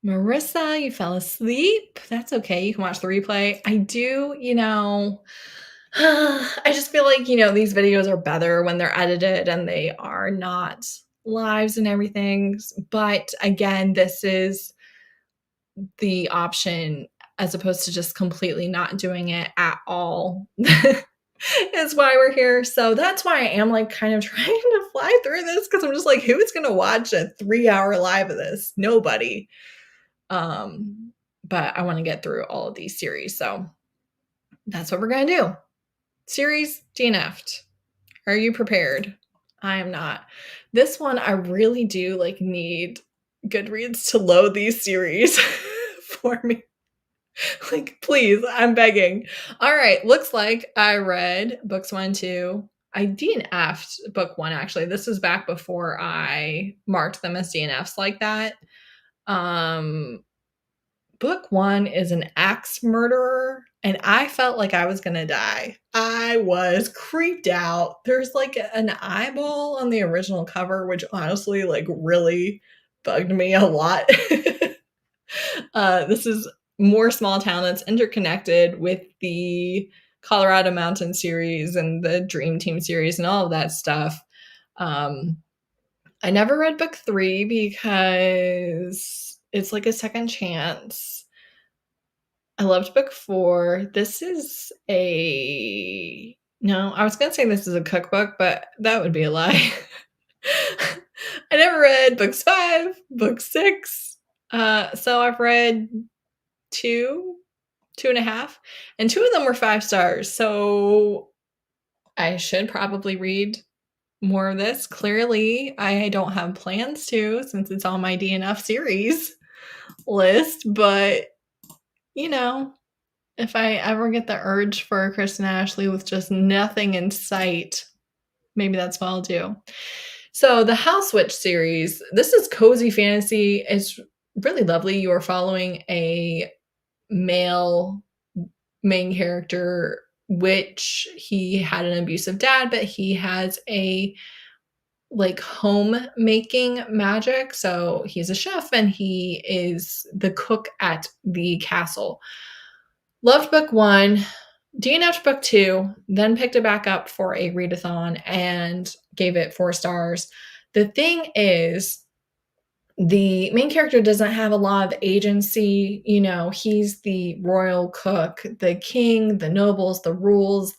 Marissa, you fell asleep. That's okay. You can watch the replay. I do, I just feel like, these videos are better when they're edited and they are not lives and everything. But again, this is the option as opposed to just completely not doing it at all. Is why we're here. So that's why I am like kind of trying to fly through this, because I'm just like, who's gonna watch a 3-hour live of this? Nobody. But I want to get through all of these series, so that's what we're gonna do. Series DNFed. Are you prepared? I am not. This one I really do like need Goodreads to load these series for me. Like, please, I'm begging. All right, looks like I read books 1 and 2. I DNF'd book 1, actually. This was back before I marked them as DNFs like that. Book 1 is an axe murderer, and I felt like I was gonna die. I was creeped out. There's like an eyeball on the original cover, which honestly like really bugged me a lot. This is more small town that's interconnected with the Colorado Mountain series and the Dream Team series and all of that stuff. I never read book 3 because it's like a second chance. I loved book 4. This is no, I was going to say this is a cookbook, but that would be a lie. I never read books 5, book 6. So I've read 2, 2.5, and 2 of them were 5 stars. So I should probably read more of this. Clearly, I don't have plans to, since it's on my DNF series list. But, if I ever get the urge for a Kristen Ashley with just nothing in sight, maybe that's what I'll do. So the House Witch series, this is cozy fantasy. It's really lovely. You are following a male main character, which he had an abusive dad, but he has a like homemaking magic. So he's a chef and he is the cook at the castle. Loved book 1, DNF'd book 2, then picked it back up for a readathon and gave it 4 stars. The thing is, the main character doesn't have a lot of agency. He's the royal cook, the king, the nobles, the rules,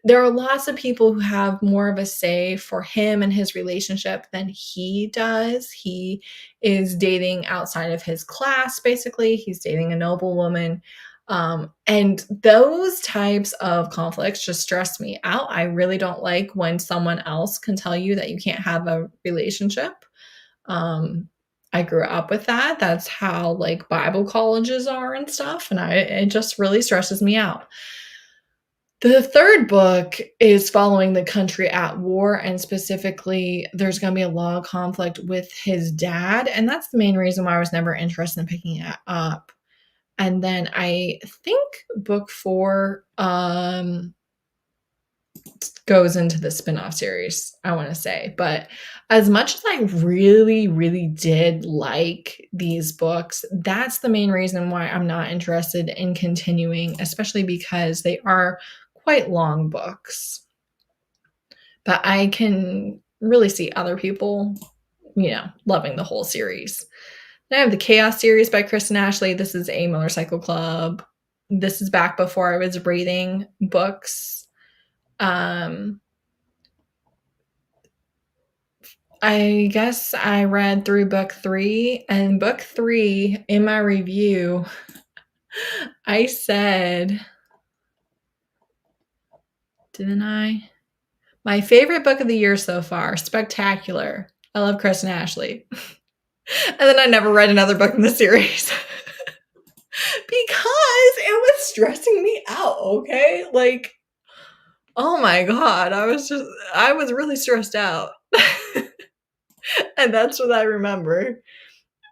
there are lots of people who have more of a say for him and his relationship than he does. He is dating outside of his class, basically. He's dating a noblewoman. And those types of conflicts just stress me out. I really don't like when someone else can tell you that you can't have a relationship. I grew up with that. That's how like Bible colleges are and stuff. And it just really stresses me out. The third book is following the country at war, and specifically there's going to be a lot of conflict with his dad. And that's the main reason why I was never interested in picking it up. And then I think book 4 goes into the spin-off series, I want to say. But as much as I really, really did like these books, that's the main reason why I'm not interested in continuing, especially because they are quite long books. But I can really see other people, loving the whole series. Then I have the Chaos series by Kristen Ashley. This is a motorcycle club. This is back before I was reading books. I guess I read through book 3, and book 3 in my review, I said, didn't I? My favorite book of the year so far, spectacular. I love Kristen Ashley. And then I never read another book in the series. because it was stressing me out, okay? Like, oh my God, I was really stressed out. And that's what I remember.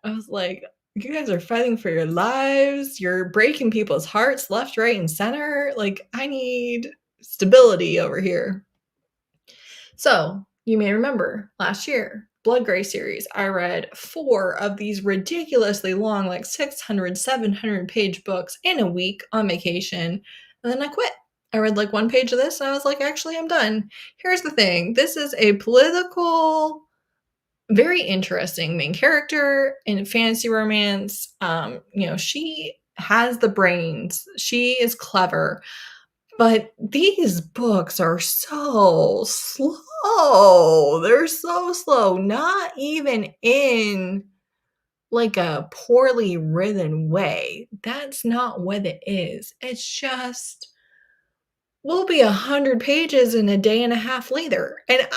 I was like, you guys are fighting for your lives. You're breaking people's hearts left, right, and center. Like, I need stability over here. So, you may remember last year, Blood Gray series, I read 4 of these ridiculously long, like 600, 700 page books in a week on vacation, and then I quit. I read like 1 page of this, and I was like, actually, I'm done. Here's the thing. This is a political, very interesting main character in fantasy romance. She has the brains. She is clever. But these books are so slow. They're so slow. Not even in like a poorly written way. That's not what it is. It's just we'll be 100 pages in a day and a half later. And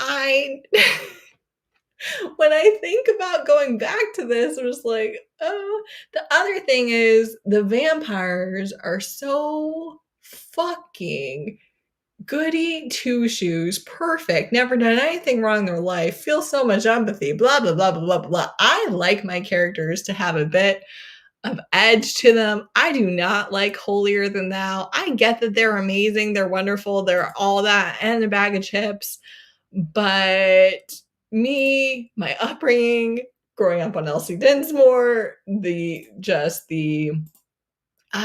when I think about going back to this, I'm just like, oh. The other thing is the vampires are so fucking goody two shoes, perfect, never done anything wrong in their life, feel so much empathy, blah, blah, blah, blah, blah, blah. I like my characters to have a bit of edge to them. I do not like holier than thou. I get that they're amazing, they're wonderful, they're all that and a bag of chips. But me, my upbringing, growing up on Elsie Dinsmore, I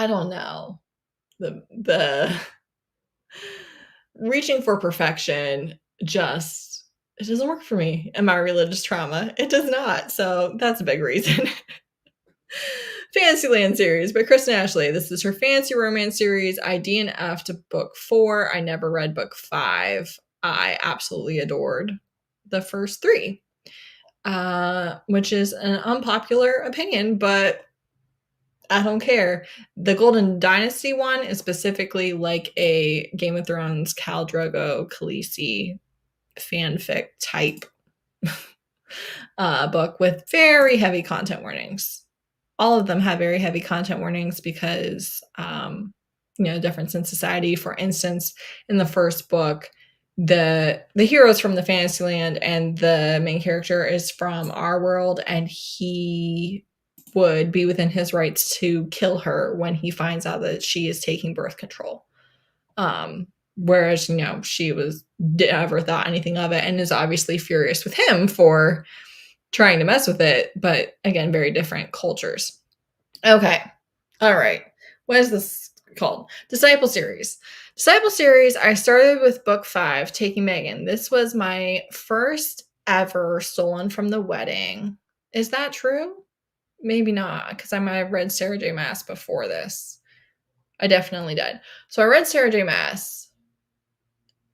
don't know, the reaching for perfection just it doesn't work for me and my religious trauma. It does not. So that's a big reason. Fantasyland series by Kristen Ashley. This is her fantasy romance series. I DNF'd book 4. I never read book 5. I absolutely adored the first 3, which is an unpopular opinion, but I don't care. The Golden Dynasty one is specifically like a Game of Thrones, Khal Drogo, Khaleesi fanfic type book with very heavy content warnings. All of them have very heavy content warnings because, difference in society. For instance, in the first book, the hero's from the Fantasyland and the main character is from our world, and he would be within his rights to kill her when he finds out that she is taking birth control. Whereas, she never thought anything of it and is obviously furious with him for trying to mess with it. But again, very different cultures. Okay. All right. What is this called? Disciple series. Disciple series, I started with book 5, Taking Megan. This was my first ever Stolen from the Wedding. Is that true? Maybe not, because I might have read Sarah J. Maas before this. I definitely did. So I read Sarah J. Maas.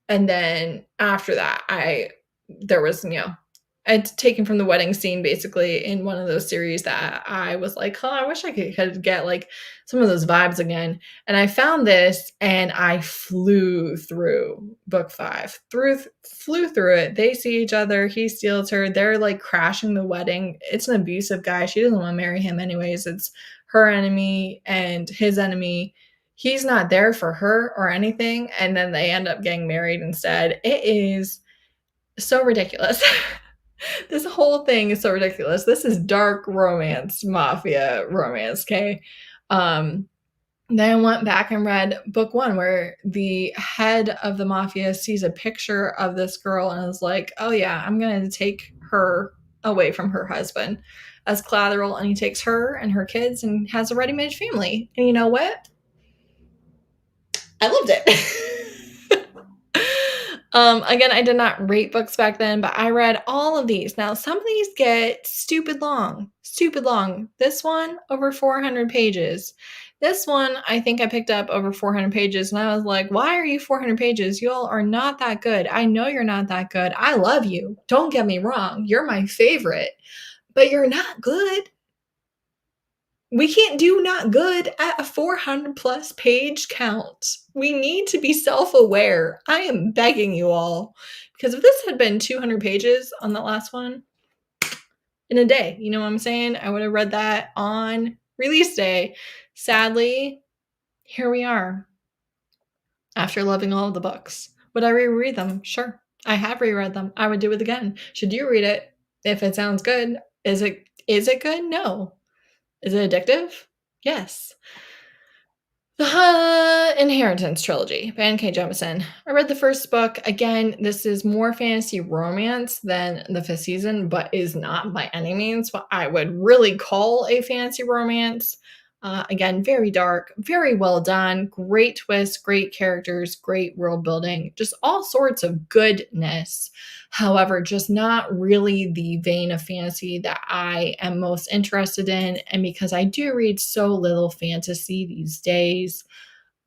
And then after that, I'd taken from the wedding scene basically in one of those series that I was like, oh, I wish I could get like some of those vibes again. And I found this and I flew through book 5, flew through it. They see each other. He steals her. They're like crashing the wedding. It's an abusive guy. She doesn't want to marry him anyways. It's her enemy and his enemy. He's not there for her or anything. And then they end up getting married instead. It is so ridiculous. This whole thing is so ridiculous. This is dark romance, mafia romance, okay? Then I went back and read book 1 where the head of the mafia sees a picture of this girl and is like, oh yeah, I'm going to take her away from her husband as collateral. And he takes her and her kids and has a ready-made family. And you know what? I loved it. Again, I did not rate books back then, but I read all of these. Now, some of these get stupid long. This one, over 400 pages. This one, I think I picked up over 400 pages, and I was like, why are you 400 pages? Y'all are not that good. I know you're not that good. I love you. Don't get me wrong. You're my favorite, but you're not good. We can't do not good at a 400 plus page count. We need to be self-aware. I am begging you all. Because if this had been 200 pages on that last one, in a day, you know what I'm saying? I would have read that on release day. Sadly, here we are after loving all of the books. Would I reread them? Sure. I have reread them. I would do it again. Should you read it if it sounds good? Is it good? No. Is it addictive? Yes. The Inheritance trilogy by N.K. Jemisin. I read the first book. Again, this is more fantasy romance than the fifth season, but is not by any means what I would really call a fantasy romance. Again, very dark, very well done, great twists, great characters, great world building, just all sorts of goodness. However, just not really the vein of fantasy that I am most interested in. And because I do read so little fantasy these days,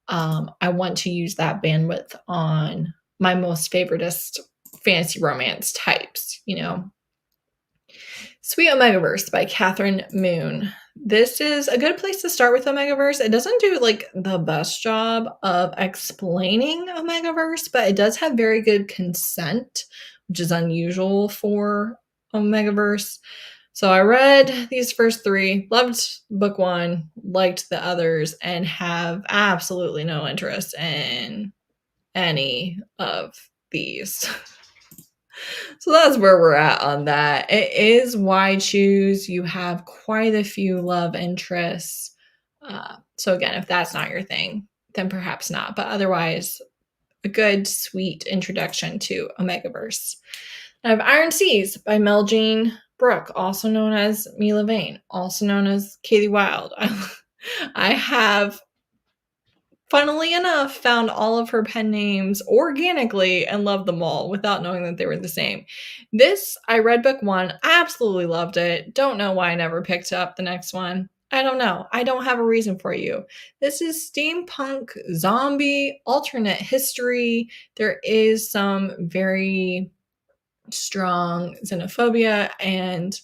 I want to use that bandwidth on my most favoritist fantasy romance types, Sweet Omegaverse by Catherine Moon. This is a good place to start with Omegaverse. It doesn't do the best job of explaining Omegaverse, but it does have very good consent, which is unusual for Omegaverse. So I read these first three, loved book one, liked the others, and have absolutely no interest in any of these. So that's where we're at on that. It is why choose. You have quite a few love interests. So again, if that's not your thing, then perhaps not. But otherwise, a good, sweet introduction to Omegaverse. I have Iron Seas by Mel Jean Brooke, also known as Mila Vane, also known as Katie Wilde. I have, funnily enough, found all of her pen names organically and loved them all without knowing that they were the same. This, I read book one, I absolutely loved it. Don't know why I never picked up the next one. I don't know. I don't have a reason for you. This is steampunk, zombie, alternate history. There is some very strong xenophobia and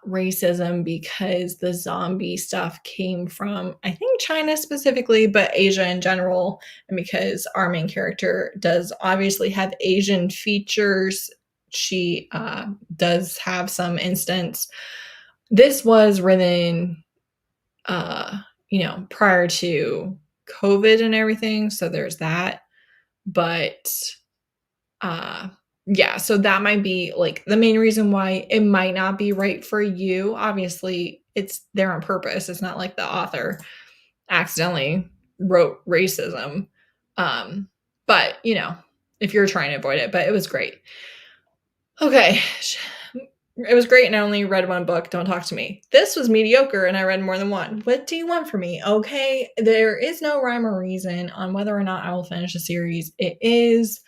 racism because the zombie stuff came from, I think, China specifically, but Asia in general. And because our main character does obviously have Asian features, she does have some instance. This was written, prior to COVID and everything. So there's that. But yeah, so that might be the main reason why it might not be right for you. Obviously, it's there on purpose. It's not like the author accidentally wrote racism. But, if you're trying to avoid it, but it was great. Okay. It was great and I only read one book. Don't talk to me. This was mediocre and I read more than one. What do you want from me? Okay. There is no rhyme or reason on whether or not I will finish a series. It is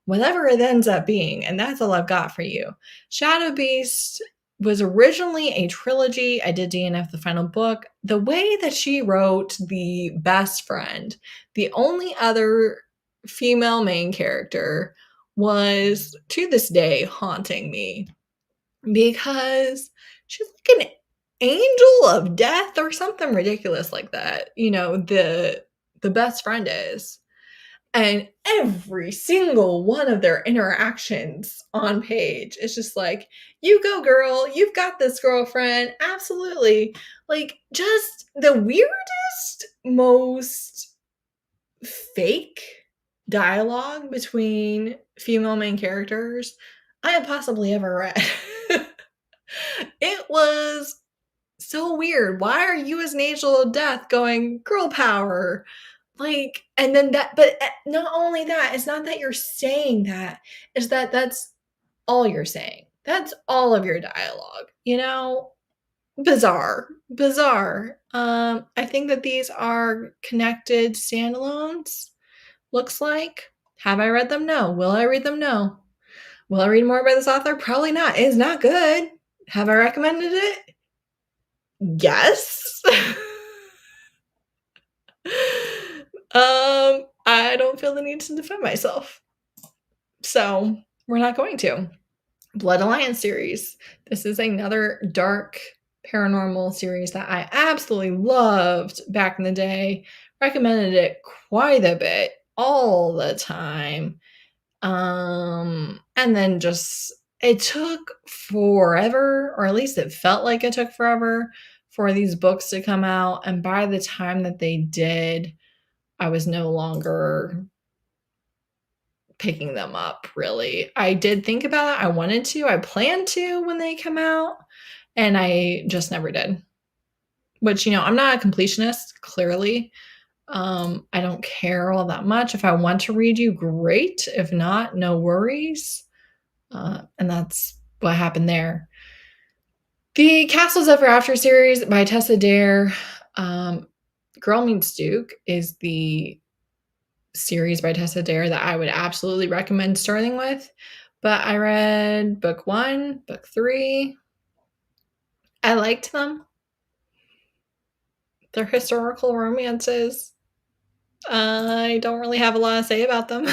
whatever it ends up being, and that's all I've got for you. Shadow Beast was originally a trilogy. I did DNF the final book. The way that she wrote the best friend, the only other female main character, was to this day haunting me because she's like an angel of death or something ridiculous like that. The best friend is. And every single one of their interactions on page is just like, you go, girl. You've got this, girlfriend. Absolutely. Just the weirdest, most fake dialogue between female main characters I have possibly ever read. It was so weird. Why are you as an angel of death going, girl power? And then but not only that, it's not that you're saying that, it's that that's all you're saying. That's all of your dialogue, Bizarre. I think that these are connected standalones, looks like. Have I read them? No. Will I read them? No. Will I read more by this author? Probably not. It's not good. Have I recommended it? Yes. I don't feel the need to defend myself. So we're not going to. Blood Alliance series. This is another dark paranormal series that I absolutely loved back in the day. Recommended it quite a bit all the time. And then it took forever, or at least it felt like it took forever for these books to come out. And by the time that they did, I was no longer picking them up, really. I did think about it. I wanted to. I planned to when they come out, and I just never did. Which, I'm not a completionist, clearly. I don't care all that much. If I want to read you, great. If not, no worries. And that's what happened there. The Castles Ever After series by Tessa Dare, Girl Meets Duke, is the series by Tessa Dare that I would absolutely recommend starting with. But I read book 1, book 3. I liked them. They're historical romances. I don't really have a lot to say about them.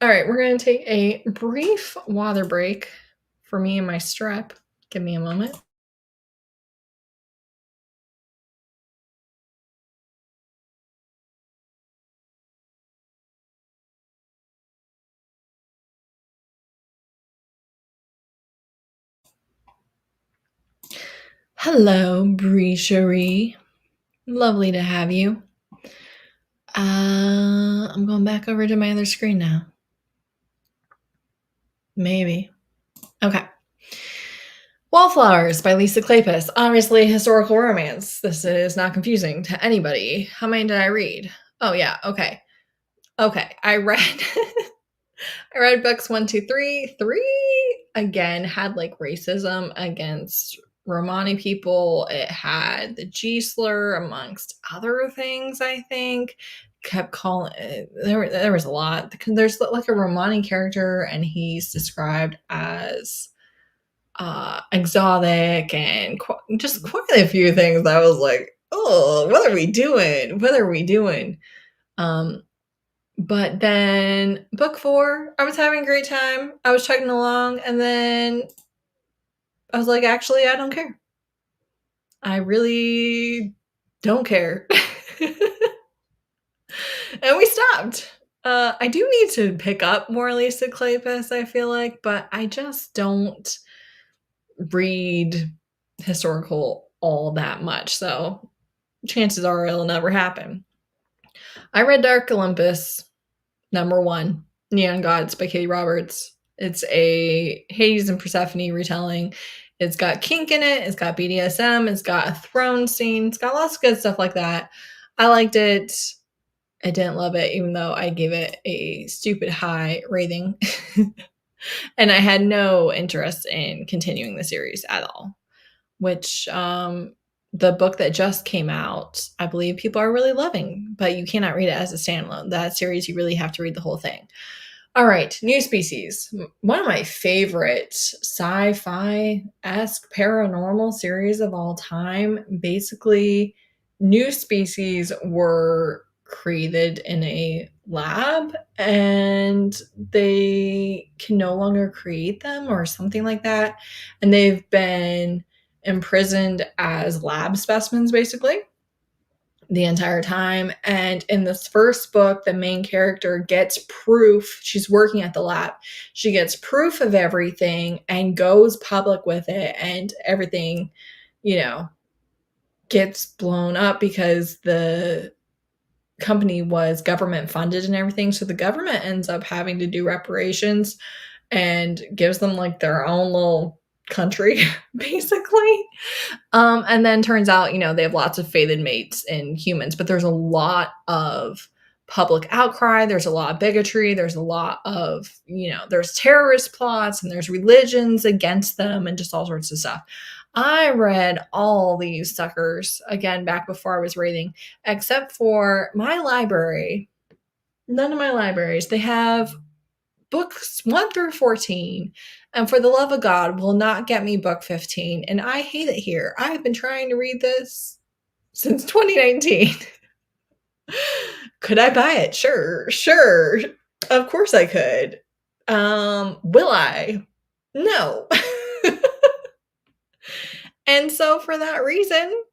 All right, we're going to take a brief water break for me and my strep. Give me a moment. Hello, Brie Cherie. Lovely to have you. I'm going back over to my other screen now. Maybe. Okay. Wallflowers by Lisa Kleypas. Obviously, historical romance. This is not confusing to anybody. How many did I read? Oh, yeah. Okay. I read books 1, 2, 3. 3, again, had like racism against Romani people. It had the G slur, amongst other things, I think. Kept calling there was a lot. There's like a Romani character, and he's described as exotic, and just quite a few things. I was like, oh, what are we doing? But then book 4, I was having a great time. I was chugging along, and then I was like, actually, I don't care. I really don't care. And we stopped. I do need to pick up more Lisa Kleypas, I feel like, but I just don't read historical all that much. So chances are it'll never happen. I read Dark Olympus, number 1, Neon Gods by Katie Roberts. It's a Hades and Persephone retelling. It's got kink in it. It's got BDSM. It's got a throne scene. It's got lots of good stuff like that. I liked it. I didn't love it, even though I gave it a stupid high rating. And I had no interest in continuing the series at all. Which the book that just came out, I believe people are really loving, but you cannot read it as a standalone. That series, you really have to read the whole thing. All right, New Species. One of my favorite sci-fi-esque paranormal series of all time. Basically, New Species were created in a lab, and they can no longer create them or something like that. And they've been imprisoned as lab specimens, basically, the entire time. And in this first book, the main character gets proof. She's working at the lab. She gets proof of everything and goes public with it, and everything, gets blown up because the company was government funded and everything. So the government ends up having to do reparations and gives them like their own little country, basically. And then turns out, they have lots of fated mates in humans, but there's a lot of public outcry. There's a lot of bigotry. There's a lot of, there's terrorist plots, and there's religions against them, and just all sorts of stuff. I read all these suckers, again, back before I was reading, except for my library. None of my libraries, they have books 1 through 14, and for the love of God, will not get me book 15, and I hate it here. I have been trying to read this since 2019. Could I buy it? Sure. Of course I could. Will I? No. And so for that reason,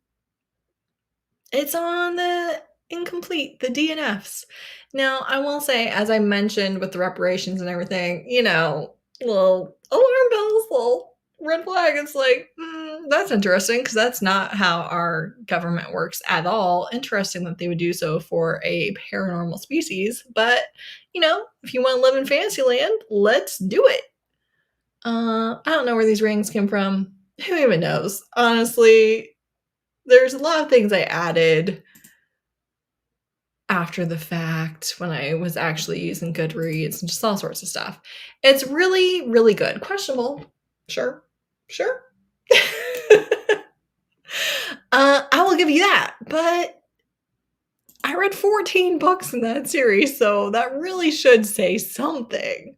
it's on the incomplete, the DNFs. Now, I will say, as I mentioned with the reparations and everything, little alarm bells, little red flag. It's like, that's interesting because that's not how our government works at all. Interesting that they would do so for a paranormal species. But, if you want to live in Fantasyland, let's do it. I don't know where these rings came from. Who even knows? Honestly, there's a lot of things I added after the fact when I was actually using Goodreads and just all sorts of stuff. It's really, really good. Questionable. Sure. I will give you that, but I read 14 books in that series, so that really should say something.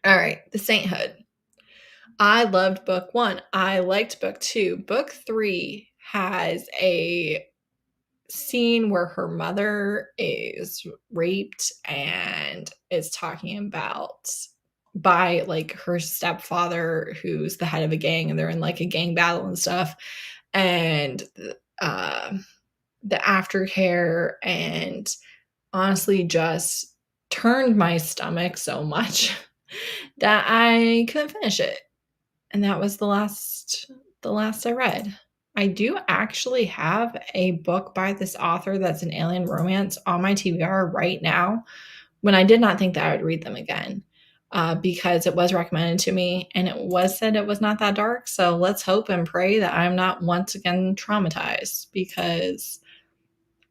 All right, The Sainthood. I loved book 1. I liked book 2. Book 3 has a scene where her mother is raped and is talking about by like her stepfather, who's the head of a gang, and they're in like a gang battle and stuff. And the aftercare, and honestly just turned my stomach so much that I couldn't finish it. And that was the last I read. I do actually have a book by this author that's an alien romance on my TBR right now, when I did not think that I would read them again, because it was recommended to me and it was said it was not that dark. So let's hope and pray that I'm not once again traumatized, because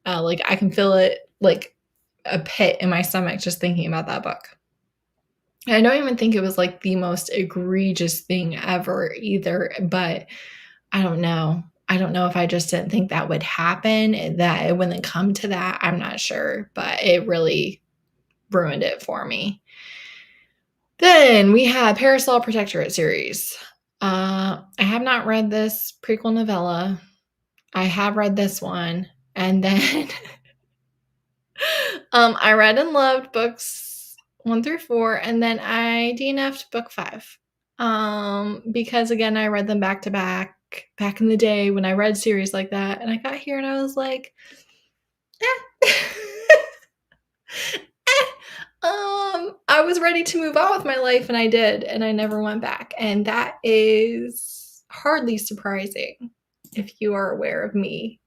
I can feel it like a pit in my stomach just thinking about that book. And I don't even think it was like the most egregious thing ever either, but I don't know. I don't know if I just didn't think that would happen, that it wouldn't come to that. I'm not sure, but it really ruined it for me. Then we have Parasol Protectorate series. I have not read this prequel novella. I have read this one. And then I read and loved books 1 through 4, and then I DNFed book 5. Because again, I read them back to back in the day when I read series like that, and I got here and I was like, I was ready to move on with my life, and I did, and I never went back. And that is hardly surprising if you are aware of me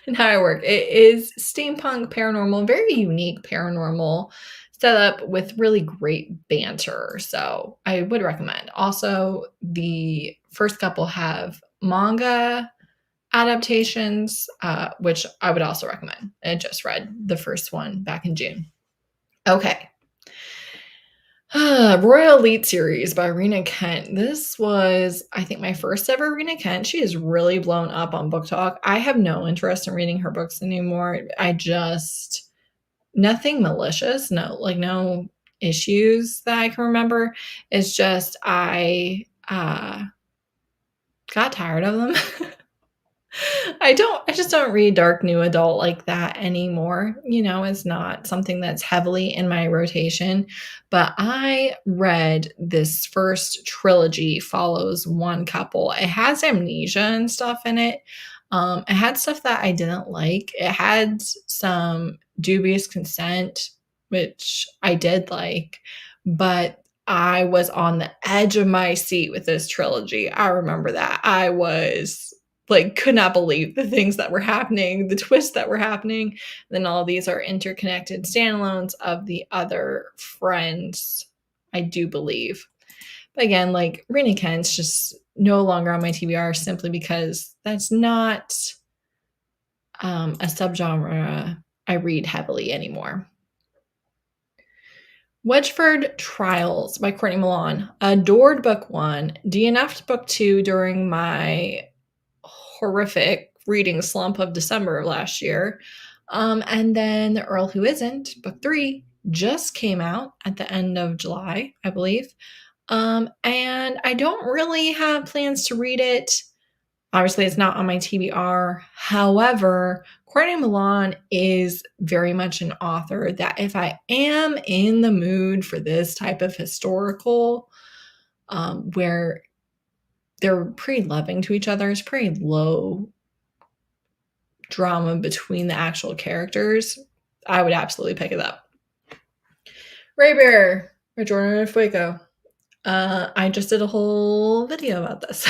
and how I work. It is steampunk paranormal, very unique paranormal setup with really great banter. So I would recommend. Also, the first couple have manga adaptations, which I would also recommend. I just read the first one back in June. Okay. Royal Elite series by Rena Kent. This was, I think, my first ever Rena Kent. She is really blown up on Book Talk. I have no interest in reading her books anymore. Nothing malicious, no issues that I can remember. It's just I got tired of them. I just don't read dark new adult like that anymore. It's not something that's heavily in my rotation. But I read this first trilogy, follows one couple. It has amnesia and stuff in it. It had stuff that I didn't like. It had some dubious consent, which I did like, but I was on the edge of my seat with this trilogy. I remember that. I was could not believe the things that were happening, the twists that were happening. Then all these are interconnected standalones of the other friends, I do believe. But again, Rena Kent's just no longer on my TBR, simply because that's not a subgenre I read heavily anymore. Wedgeford Trials by Courtney Milan. Adored book 1, DNF'd book 2 during my horrific reading slump of December of last year. And then The Earl Who Isn't, book 3, just came out at the end of July, I believe. And I don't really have plans to read it. Obviously, it's not on my TBR. However, Courtney Milan is very much an author that if I am in the mood for this type of historical, where they're pretty loving to each other, it's pretty low drama between the actual characters, I would absolutely pick it up. Ray Bear by Jordan Fuego. I just did a whole video about this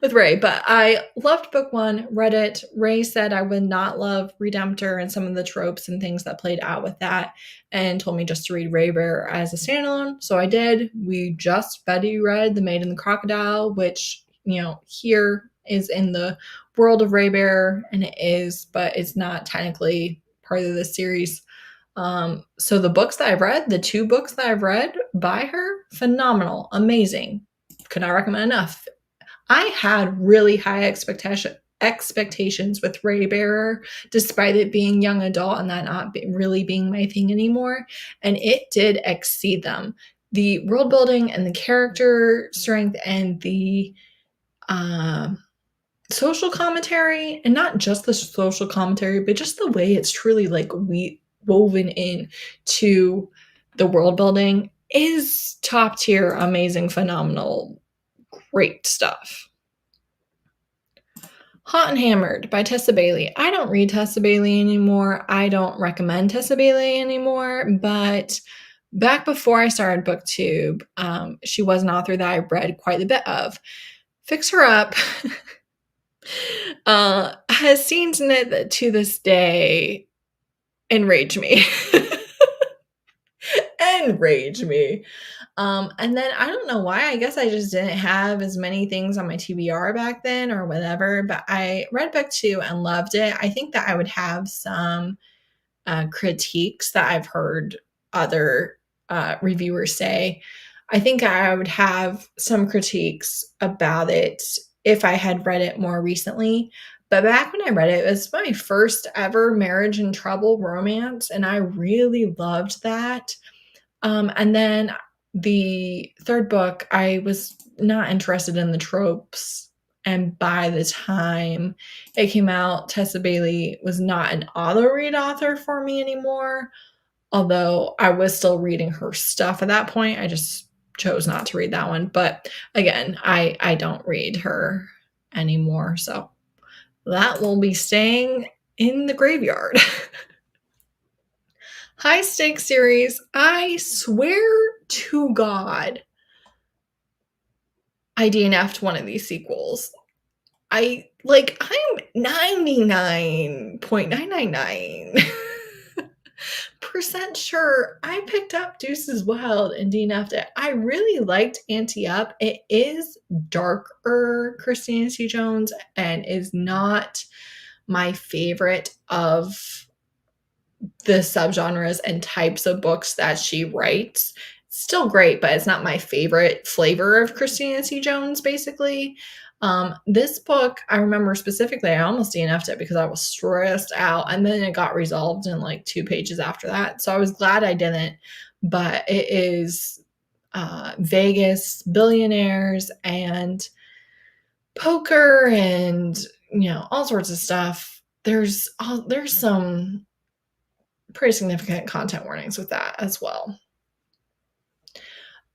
with Ray, but I loved book 1, read it. Ray said I would not love Redemptor and some of the tropes and things that played out with that, and told me just to read Ray Bear as a standalone. So I did. Betty read The Maid and the Crocodile, which, here is in the world of Ray Bear, and but it's not technically part of the series. So the 2 books that I've read by her, phenomenal, amazing. Could not recommend enough. I had really high expectations with Ray Bearer, despite it being young adult and that not really being my thing anymore. And it did exceed them. The world building and the character strength and the social commentary, and not just the social commentary, but just the way it's truly woven in to the world building is top tier, amazing, phenomenal, great stuff. Hot and Hammered by Tessa Bailey. I don't read Tessa Bailey anymore. I don't recommend Tessa Bailey anymore, but back before I started BookTube, she was an author that I read quite a bit of. Fix Her Up has scenes in it that to this day enrage me. Enrage me. And then I don't know why. I guess I just didn't have as many things on my TBR back then or whatever, but I read book 2 and loved it. I think that I would have some critiques that I've heard other reviewers say. I think I would have some critiques about it if I had read it more recently. But back when I read it, it was my first ever marriage and trouble romance, and I really loved that. And then the 3rd book, I was not interested in the tropes. And by the time it came out, Tessa Bailey was not an auto-read author for me anymore. Although I was still reading her stuff at that point. I just chose not to read that one. But again, I don't read her anymore. So that will be staying in the graveyard. High Stakes series. I swear to God, I DNF'd one of these sequels. I'm 99.999% sure I picked up Deuces Wild and DNF'd it. I really liked Ante Up. It is darker Christianity Jones and is not my favorite of the subgenres and types of books that she writes. Still great, but it's not my favorite flavor of Christianity Jones, basically. This book, I remember specifically, I almost DNF'd it because I was stressed out, and then it got resolved in 2 pages after that. So I was glad I didn't, but it is Vegas, billionaires, and poker, and all sorts of stuff. There's some pretty significant content warnings with that as well.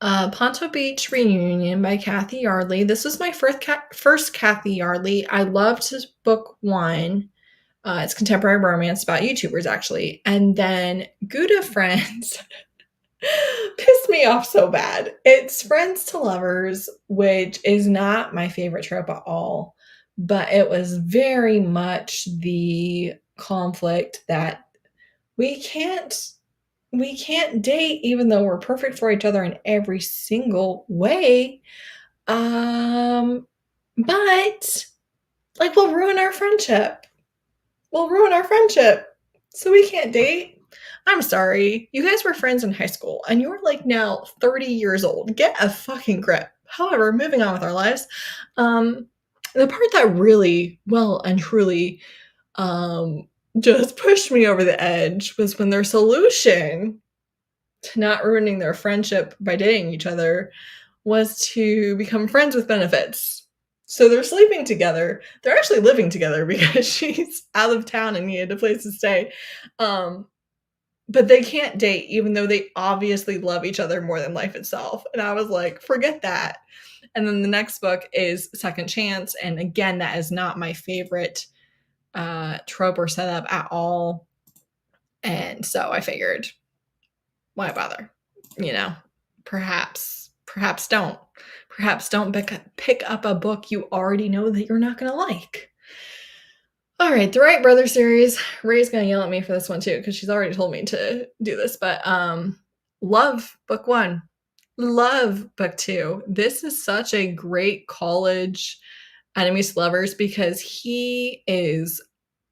Ponto Beach Reunion by Kathy Yardley. This was my first Kathy Yardley. I loved book 1. It's contemporary romance about YouTubers, actually. And then Gouda Friends pissed me off so bad. It's Friends to Lovers, which is not my favorite trope at all. But it was very much the conflict that we can't date even though we're perfect for each other in every single way. But we'll ruin our friendship. So we can't date. I'm sorry. You guys were friends in high school and you're now 30 years old. Get a fucking grip. However, moving on with our lives. The part that really well and truly just pushed me over the edge was when their solution to not ruining their friendship by dating each other was to become friends with benefits. So they're sleeping together. They're actually living together because she's out of town and needed a place to stay. But they can't date even though they obviously love each other more than life itself. And I was like, forget that. And then the next book is Second Chance. And again, that is not my favorite trope or setup at all. And so I figured, why bother? Perhaps perhaps don't. Perhaps don't pick up a book you already know that you're not going to like. All right, the Wright Brothers series. Ray's going to yell at me for this one too because she's already told me to do this, but love book 1. Love book 2. This is such a great college enemies to lovers because he is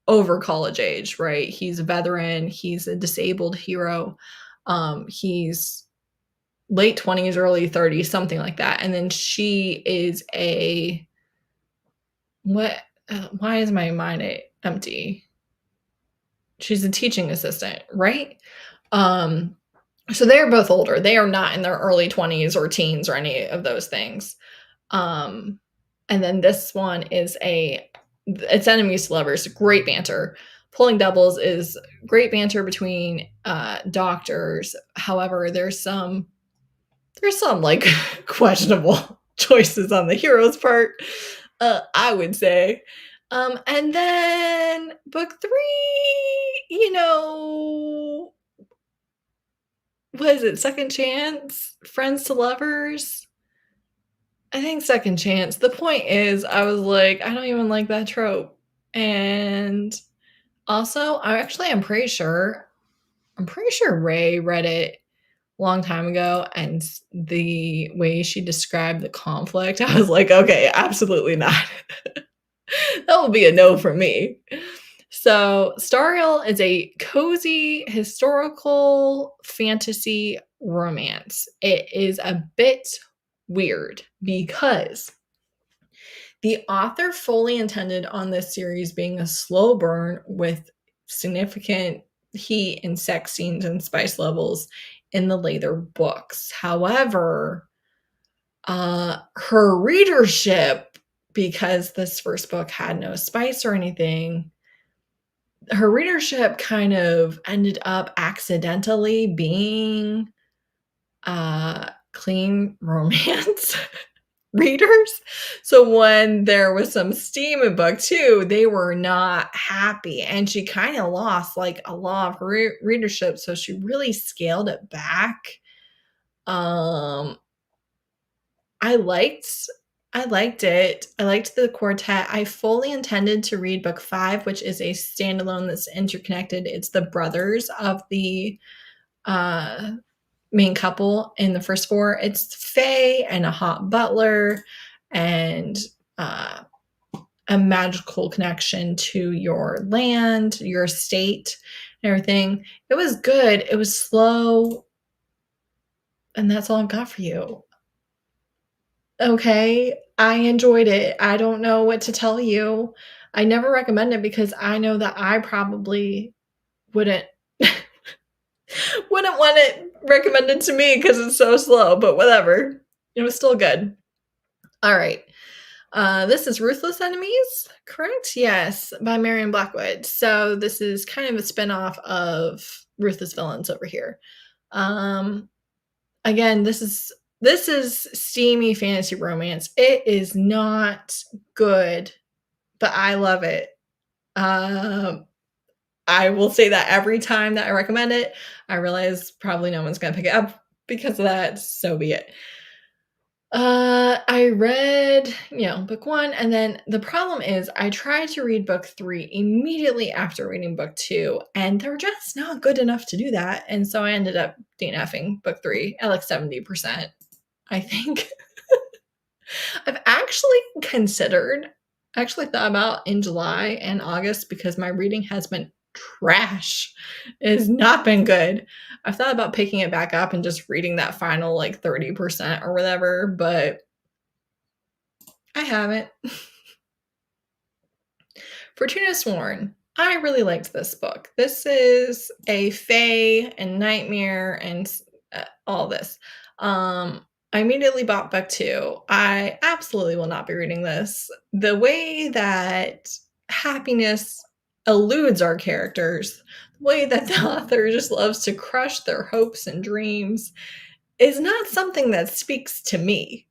over college age, right? He's a veteran, he's a disabled hero. He's late 20s, early 30s, something like that. And then she is why is my mind empty? She's a teaching assistant, right? So they're both older. They are not in their early 20s or teens or any of those things. And then this one is it's enemies to lovers, great banter. Pulling doubles is great banter between doctors. However, there's some like questionable choices on the hero's part, I would say. And then book 3, what is it? Second Chance? Friends to Lovers? I think Second Chance. The point is, I was like, I don't even like that trope. And also, I'm pretty sure Ray read it a long time ago, and the way she described the conflict, I was like, okay, absolutely not. That will be a no for me. So, Stariel is a cozy historical fantasy romance. It is a bit weird because the author fully intended on this series being a slow burn with significant heat and sex scenes and spice levels in the later books. However, her readership, because this first book had no spice or anything, her readership kind of ended up accidentally being clean romance readers. So when there was some steam in book 2, they were not happy, and she kind of lost like a lot of her readership, so she really scaled it back. I liked it. I liked the quartet. I fully intended to read book 5, which is a standalone that's interconnected. It's the brothers of the main couple in the first 4. It's Faye and a hot butler and a magical connection to your land, your estate, and everything. It was good. It was slow. And that's all I've got for you. Okay, I enjoyed it. I don't know what to tell you. I never recommend it because I know that I probably wouldn't want it recommended to me because it's so slow, but whatever. It was still good. All right. This is Ruthless Enemies, correct? Yes, by Marion Blackwood. So this is kind of a spinoff of Ruthless Villains over here. Again, this is steamy fantasy romance. It is not good, but I love it. I will say that every time that I recommend it. I realize probably no one's going to pick it up because of that. So be it. I read, book 1, and then the problem is I tried to read book 3 immediately after reading book 2, and they're just not good enough to do that. And so I ended up DNFing book 3 at like 70%, I think. I've actually thought about in July and August, because my reading has been trash. It has not been good. I've thought about picking it back up and just reading that final like 30% or whatever, but I haven't. Fortuna Sworn. I really liked this book. This is a fae and nightmare and all this. I immediately bought book 2. I absolutely will not be reading this. The way that happiness eludes our characters, the way that the author just loves to crush their hopes and dreams, is not something that speaks to me.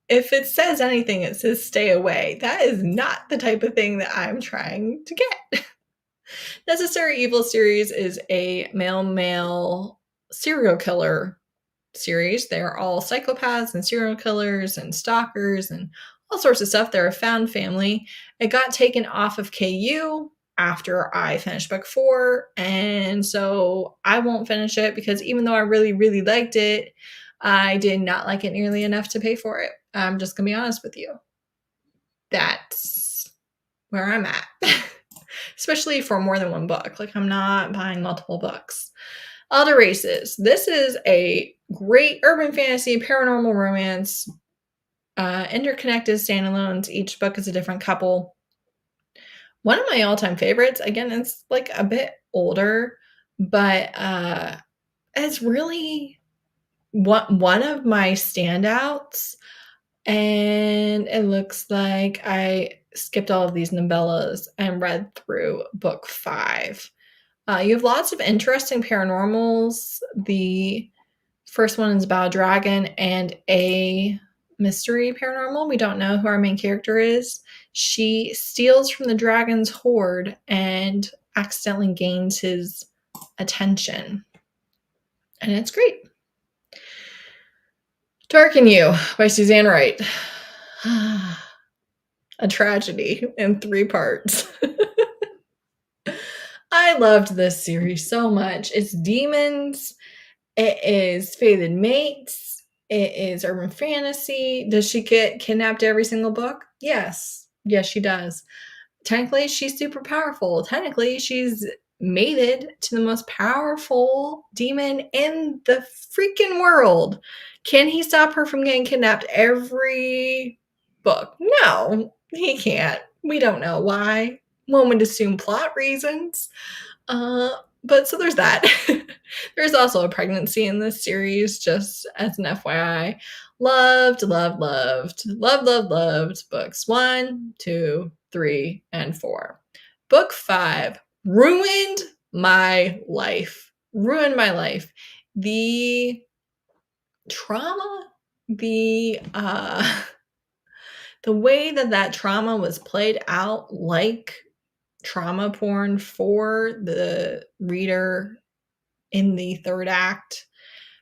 If it says anything, it says stay away. That is not the type of thing that I'm trying to get. Necessary Evil series is a male serial killer series. They're all psychopaths and serial killers and stalkers and all sorts of stuff. They're a found family. It got taken off of KU after I finished book 4, and so I won't finish it because even though I really, really liked it, I did not like it nearly enough to pay for it. I'm just gonna be honest with you. That's where I'm at. Especially for more than one book. Like, I'm not buying multiple books. Other Races. This is a great urban fantasy, paranormal romance, interconnected standalones. Each book is a different couple. One of my all-time favorites, again, it's like a bit older, but it's really one of my standouts. And it looks like I skipped all of these novellas and read through book 5. You have lots of interesting paranormals. The first one is about a dragon and a mystery paranormal. We don't know who our main character is. She steals from the dragon's hoard and accidentally gains his attention. And it's great. Darken You by Suzanne Wright. A tragedy in 3 parts. I loved this series so much. It's demons. It is fated mates. It is urban fantasy. Does she get kidnapped every single book? Yes. Yes, she does. Technically, she's super powerful. Technically, she's mated to the most powerful demon in the freaking world. Can he stop her from getting kidnapped every book? No, he can't. We don't know why. One would assume plot reasons. But so there's that. There's also a pregnancy in this series, just as an FYI. Loved books 1, 2, 3, and 4. Book 5 ruined my life. Ruined my life. The trauma, the way that trauma was played out, like trauma porn for the reader in the 3rd act,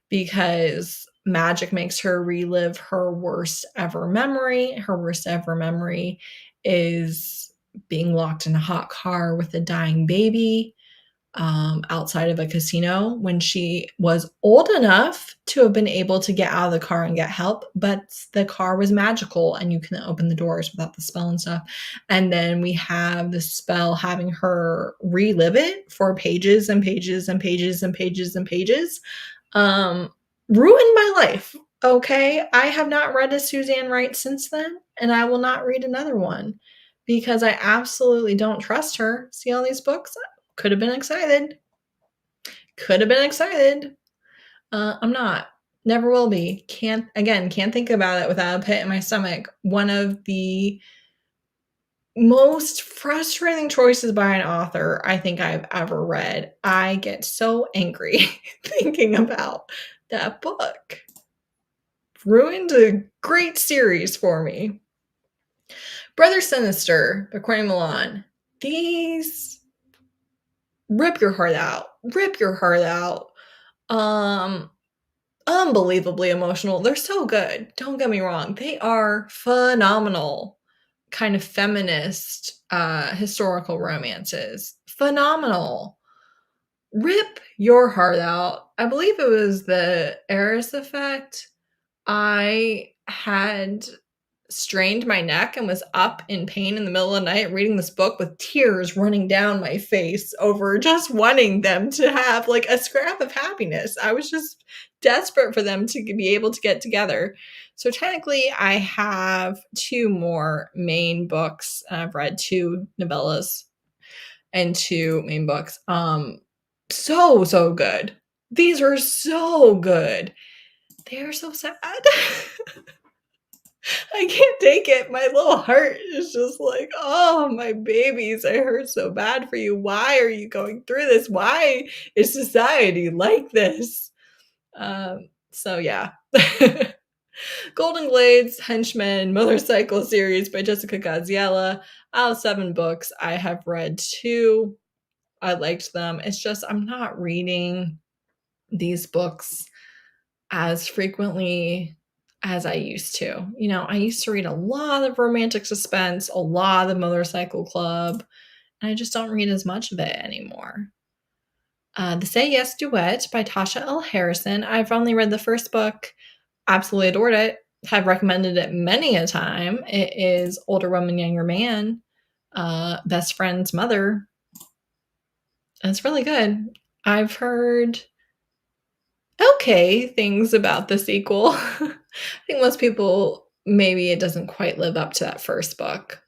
because magic makes her relive her worst ever memory. Her worst ever memory is being locked in a hot car with a dying baby outside of a casino when she was old enough to have been able to get out of the car and get help, but the car was magical and you couldn't open the doors without the spell and stuff. And then we have the spell having her relive it for pages and pages and pages and pages and pages. Ruined my life. Okay, I have not read a Suzanne Wright since then, and I will not read another one because I absolutely don't trust her. See all these books? Could have been excited. Could have been excited. I'm not. Never will be. Can't think about it without a pit in my stomach. One of the most frustrating choices by an author I think I've ever read. I get so angry thinking about that book. Ruined a great series for me. Brother Sinister by Courtney Milan. These rip your heart out. Rip your heart out. Unbelievably emotional. They're so good. Don't get me wrong. They are phenomenal. Kind of feminist historical romances. Phenomenal. Rip your heart out. I believe it was the Eris effect. I had strained my neck and was up in pain in the middle of the night reading this book with tears running down my face over just wanting them to have like a scrap of happiness. I was just desperate for them to be able to get together. So technically I have 2 more main books. I've read 2 novellas and 2 main books. So good. These are so good. They're so sad. I can't take it. My little heart is just like, oh, my babies, I hurt so bad for you. Why are you going through this? Why is society like this? So yeah. Golden Glades, Henchmen, Motorcycle Series by Jessica Gaziella. Out of 7 books, I have read 2. I liked them. It's just I'm not reading these books as frequently as I used to. You know, I used to read a lot of romantic suspense, a lot of Motorcycle Club, and I just don't read as much of it anymore. The Say Yes Duet by Tasha L. Harrison. I've only read the first book, absolutely adored it, have recommended it many a time. It is older woman, younger man, best friend's mother. And it's really good. I've heard okay things about the sequel. I think most people, maybe it doesn't quite live up to that first book.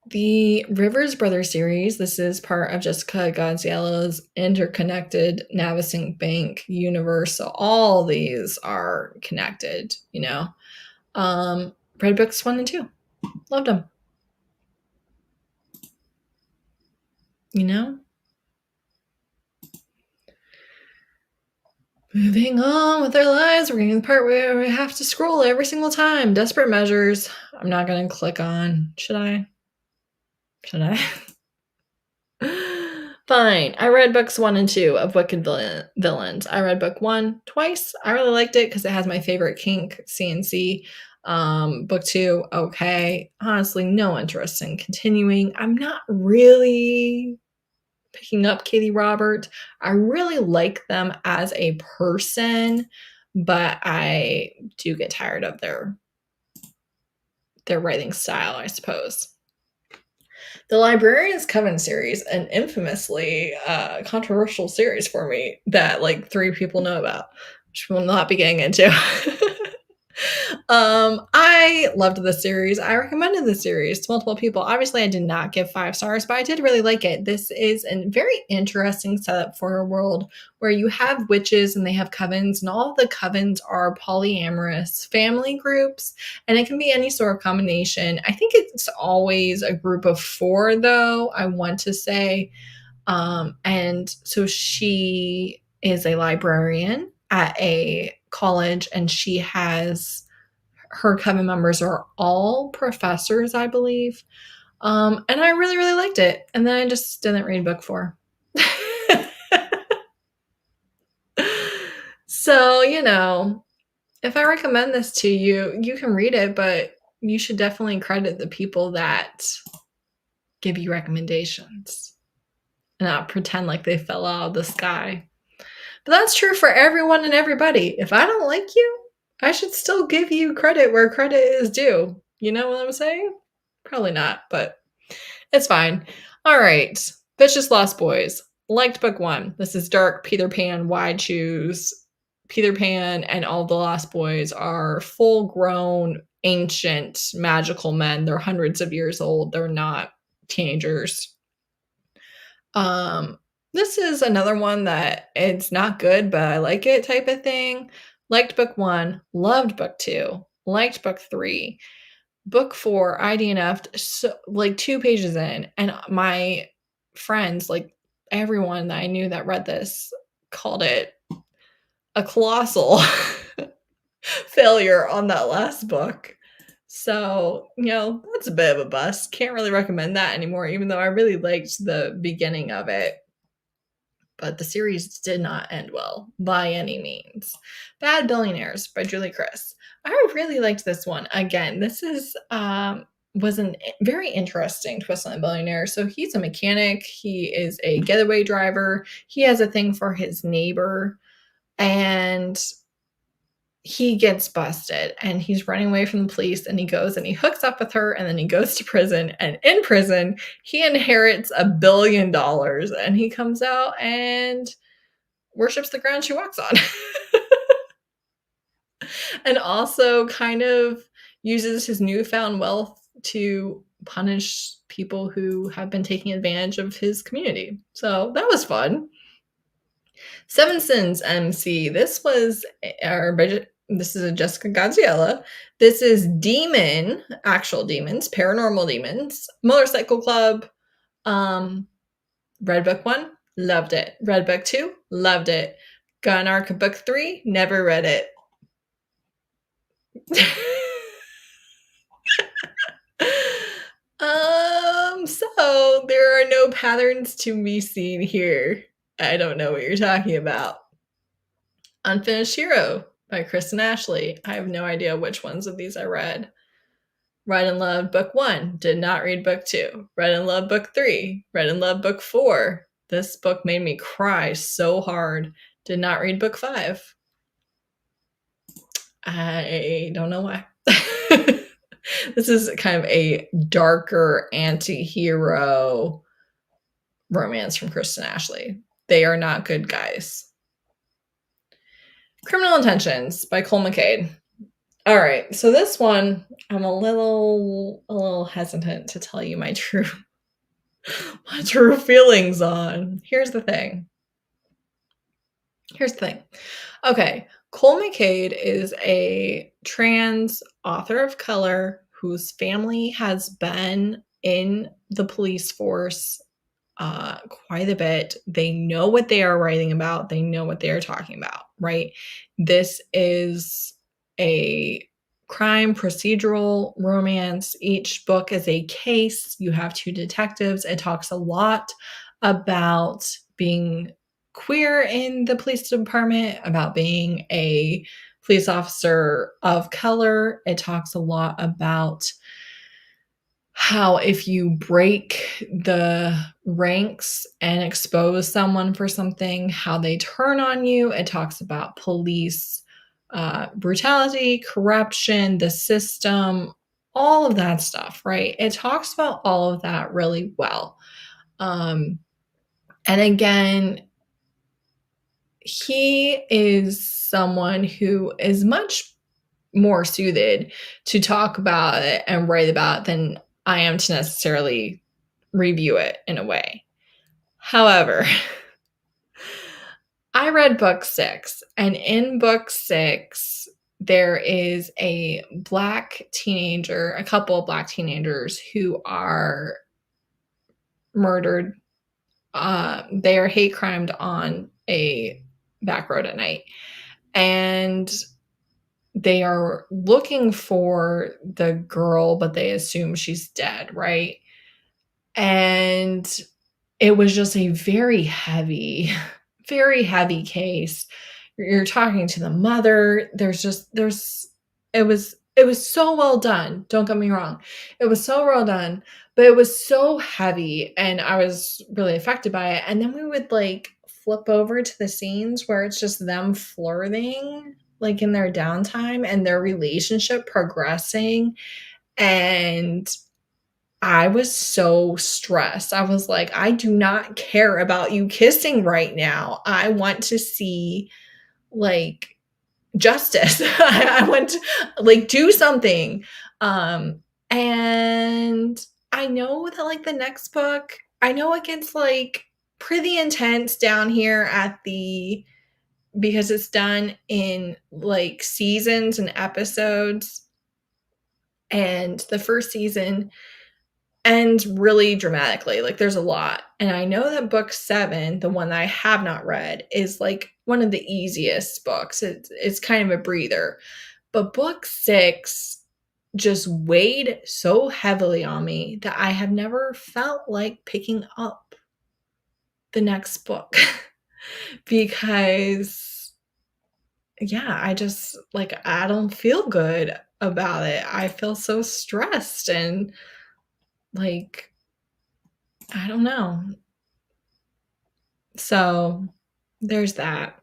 The Rivers Brothers series, this is part of Jessica Gadziella's interconnected Navasink Bank universe. So all these are connected, you know. Read books 1 and 2. Loved them. You know? Moving on with our lives, we're getting to the part where we have to scroll every single time. Desperate Measures. I'm not going to click on. Should I? Fine. I read books 1 and 2 of Wicked Villains. I read book 1 twice. I really liked it because it has my favorite kink, CNC. Book 2, okay. Honestly, no interest in continuing. I'm not really picking up Katie Robert. I really like them as a person, but I do get tired of their writing style, I suppose. The Librarian's Coven series, an infamously controversial series for me that like 3 people know about, which we'll not be getting into. I loved the series. I recommended the series to multiple people. Obviously, I did not give 5 stars, but I did really like it. This is a very interesting setup for a world where you have witches and they have covens, and all of the covens are polyamorous family groups, and it can be any sort of combination. I think it's always a group of 4, though, I want to say. And so she is a librarian at a college, and she has her coven members are all professors, I believe. And I really, really liked it. And then I just didn't read book 4. So, you know, if I recommend this to you, you can read it, but you should definitely credit the people that give you recommendations and not pretend like they fell out of the sky. But that's true for everyone and everybody. If I don't like you, I should still give you credit where credit is due. You know what I'm saying? Probably not, but it's fine. All right. Vicious Lost Boys. Liked book 1. This is dark Peter Pan, wide shoes. Peter Pan and all the Lost Boys are full-grown, ancient, magical men. They're hundreds of years old. They're not teenagers. This is another one that it's not good, but I like it type of thing. Liked book 1, loved book 2, liked book 3. Book 4, I DNFed so, like 2 pages in, and my friends, like everyone that I knew that read this, called it a colossal failure on that last book. So, you know, that's a bit of a bust. Can't really recommend that anymore, even though I really liked the beginning of it. But the series did not end well by any means. Bad Billionaires by Julie Chris. I really liked this one. Again, this is was a very interesting twist on the billionaire. So he's a mechanic. He is a getaway driver. He has a thing for his neighbor, and he gets busted, and he's running away from the police, and he goes and he hooks up with her, and then he goes to prison, and in prison he inherits $1 billion, and he comes out and worships the ground she walks on. And also kind of uses his newfound wealth to punish people who have been taking advantage of his community. So that was fun. Seven Sins MC. This was this is a Jessica Gaziella. This is actual demons, paranormal demons, Motorcycle Club. Read book 1, loved it. Read book 2, loved it. Got an arc of book 3, never read it. So there are no patterns to be seen here. I don't know what you're talking about. Unfinished Hero by Kristen Ashley. I have no idea which ones of these I read. Read and loved book 1. Did not read book 2. Read and loved book 3. Read and loved book 4. This book made me cry so hard. Did not read book 5. I don't know why. This is kind of a darker anti-hero romance from Kristen Ashley. They are not good guys. Criminal Intentions by Cole McCade. All right, so this one, I'm a little hesitant to tell you my true feelings on. Here's the thing. Okay, Cole McCade is a trans author of color whose family has been in the police force quite a bit. They know what they are writing about. They know what they are talking about, right? This is a crime procedural romance. Each book is a case. You have 2 detectives. It talks a lot about being queer in the police department, about being a police officer of color. It talks a lot about how if you break the ranks and expose someone for something, how they turn on you. It talks about police brutality, corruption, the system, all of that stuff, right? It talks about all of that really well. And again, he is someone who is much more suited to talk about it and write about it than I am to necessarily review it in a way. However, I read book 6, and in book 6, there is a couple of black teenagers who are murdered. They are hate crimed on a back road at night. And they are looking for the girl, but they assume she's dead, right? And it was just a very heavy case. You're talking to the mother. It was so well done. Don't get me wrong. It was so well done, but it was so heavy and I was really affected by it. And then we would like flip over to the scenes where it's just them flirting like in their downtime and their relationship progressing. And I was so stressed. I was like, I do not care about you kissing right now. I want to see like justice. I want to like do something. And I know that like the next book, I know it gets like pretty intense down here because it's done in like seasons and episodes. And the first season ends really dramatically. Like there's a lot. And I know that book 7, the one that I have not read, is like one of the easiest books. It's kind of a breather. But book 6 just weighed so heavily on me that I have never felt like picking up the next book. Because yeah, I just like I don't feel good about it. I feel so stressed and like I don't know. So there's that.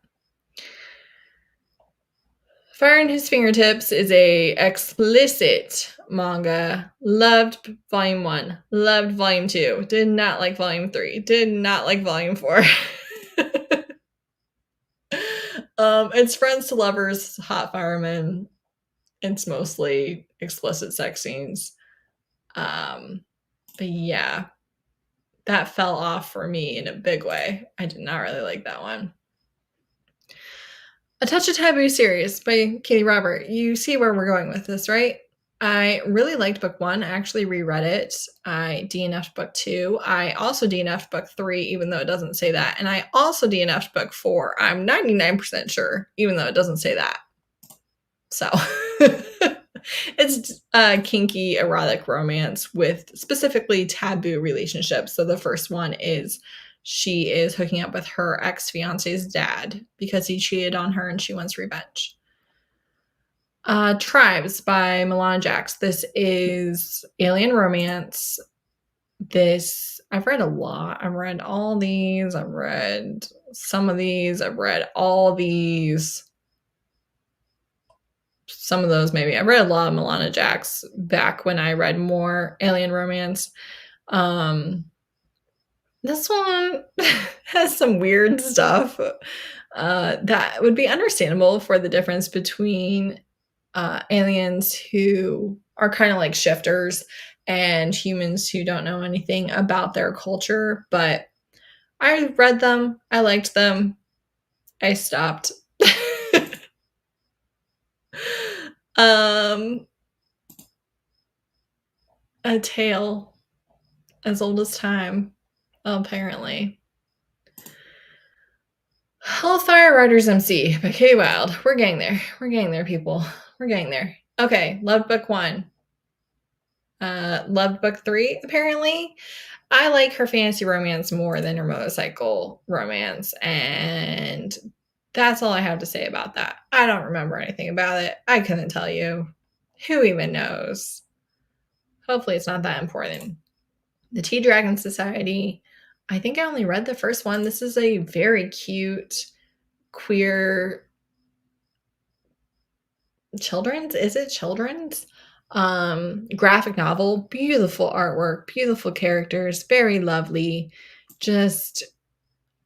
Fire in His Fingertips is a explicit manga. Loved volume 1. Loved volume 2. Did not like volume 3. Did not like volume 4. It's friends to lovers, hot firemen. It's mostly explicit sex scenes. But yeah, that fell off for me in a big way. I did not really like that one. A Touch of Taboo series by Katie Robert. You see where we're going with this, right? I really liked book 1. I actually reread it. I DNF'd book 2. I also DNF'd book 3, even though it doesn't say that. And I also DNF'd book 4. I'm 99% sure, even though it doesn't say that. So it's a kinky erotic romance with specifically taboo relationships. So the first one is she is hooking up with her ex-fiance's dad because he cheated on her and she wants revenge. Tribes by Milana Jax. This is alien romance. I've read a lot. I've read all these. I've read some of these. I've read all these. Some of those maybe. I read a lot of Milana Jax back when I read more alien romance. This one has some weird stuff that would be understandable for the difference between aliens who are kind of like shifters and humans who don't know anything about their culture. But I read them. I liked them. I stopped. A tale as old as time, apparently. Hellfire Riders MC by K. Wild. We're getting there. We're getting there, people. We're getting there. Okay, loved book 1. Loved book 3, apparently. I like her fantasy romance more than her motorcycle romance, and that's all I have to say about that. I don't remember anything about it. I couldn't tell you. Who even knows? Hopefully it's not that important. The Tea Dragon Society. I think I only read the first one. This is a very cute, queer children's? Is it children's? Graphic novel. Beautiful artwork, beautiful characters, very lovely. Just,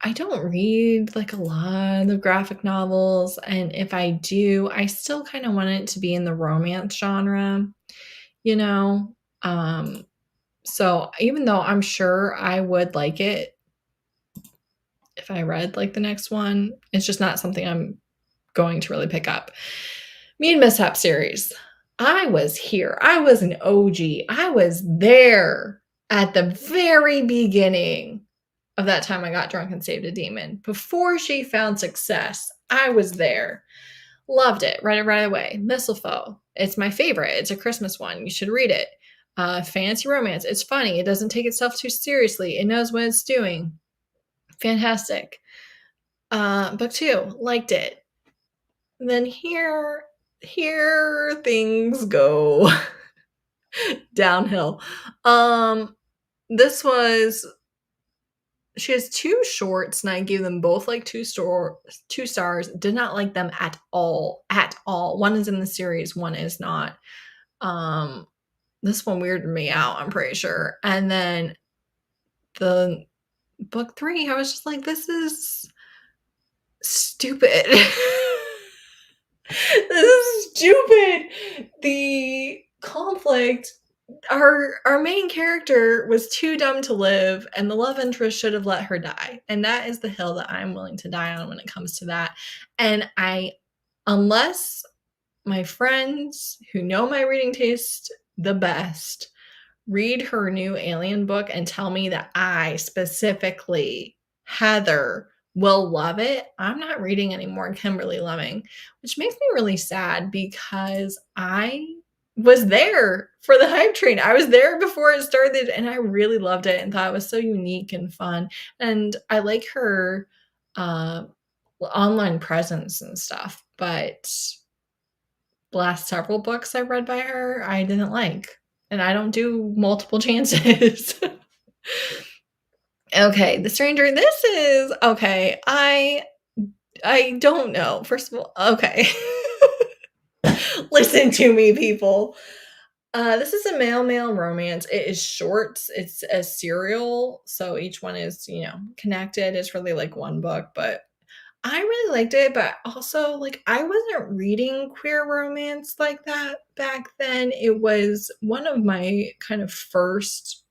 I don't read like a lot of graphic novels, and if I do, I still kind of want it to be in the romance genre, you know? So even though I'm sure I would like it if I read like the next one, it's just not something I'm going to really pick up. Mean Mishap series. I was here. I was an OG. I was there at the very beginning of that time I got drunk and saved a demon. Before she found success, I was there. Loved it. Read it right away. Mistletoe. It's my favorite. It's a Christmas one. You should read it. Fantasy romance. It's funny. It doesn't take itself too seriously. It knows what it's doing. Fantastic. Book 2. Liked it. And then here things go downhill. She has 2 shorts and I gave them both like 2 stars. Did not like them at all. One is in the series, one is not. This one weirded me out, I'm pretty sure. And then the book 3, I was just like, this is stupid. This is stupid. The conflict, our main character was too dumb to live, and the love interest should have let her die. And that is the hill that I'm willing to die on when it comes to that. And unless my friends who know my reading taste the best read her new alien book and tell me that I specifically, Heather, will love it, I'm not reading any more Kimberly Lemming, which makes me really sad because I was there for the hype train. I was there before it started and I really loved it and thought it was so unique and fun. And I like her online presence and stuff, but the last several books I read by her, I didn't like. And I don't do multiple chances. Okay, The Stranger. This is okay. I don't know. First of all, okay. Listen to me, people. This is a male romance. It is short. It's a serial, so each one is, connected. It's really like one book, but I really liked it, but also, like, I wasn't reading queer romance like that back then. It was one of my kind of first,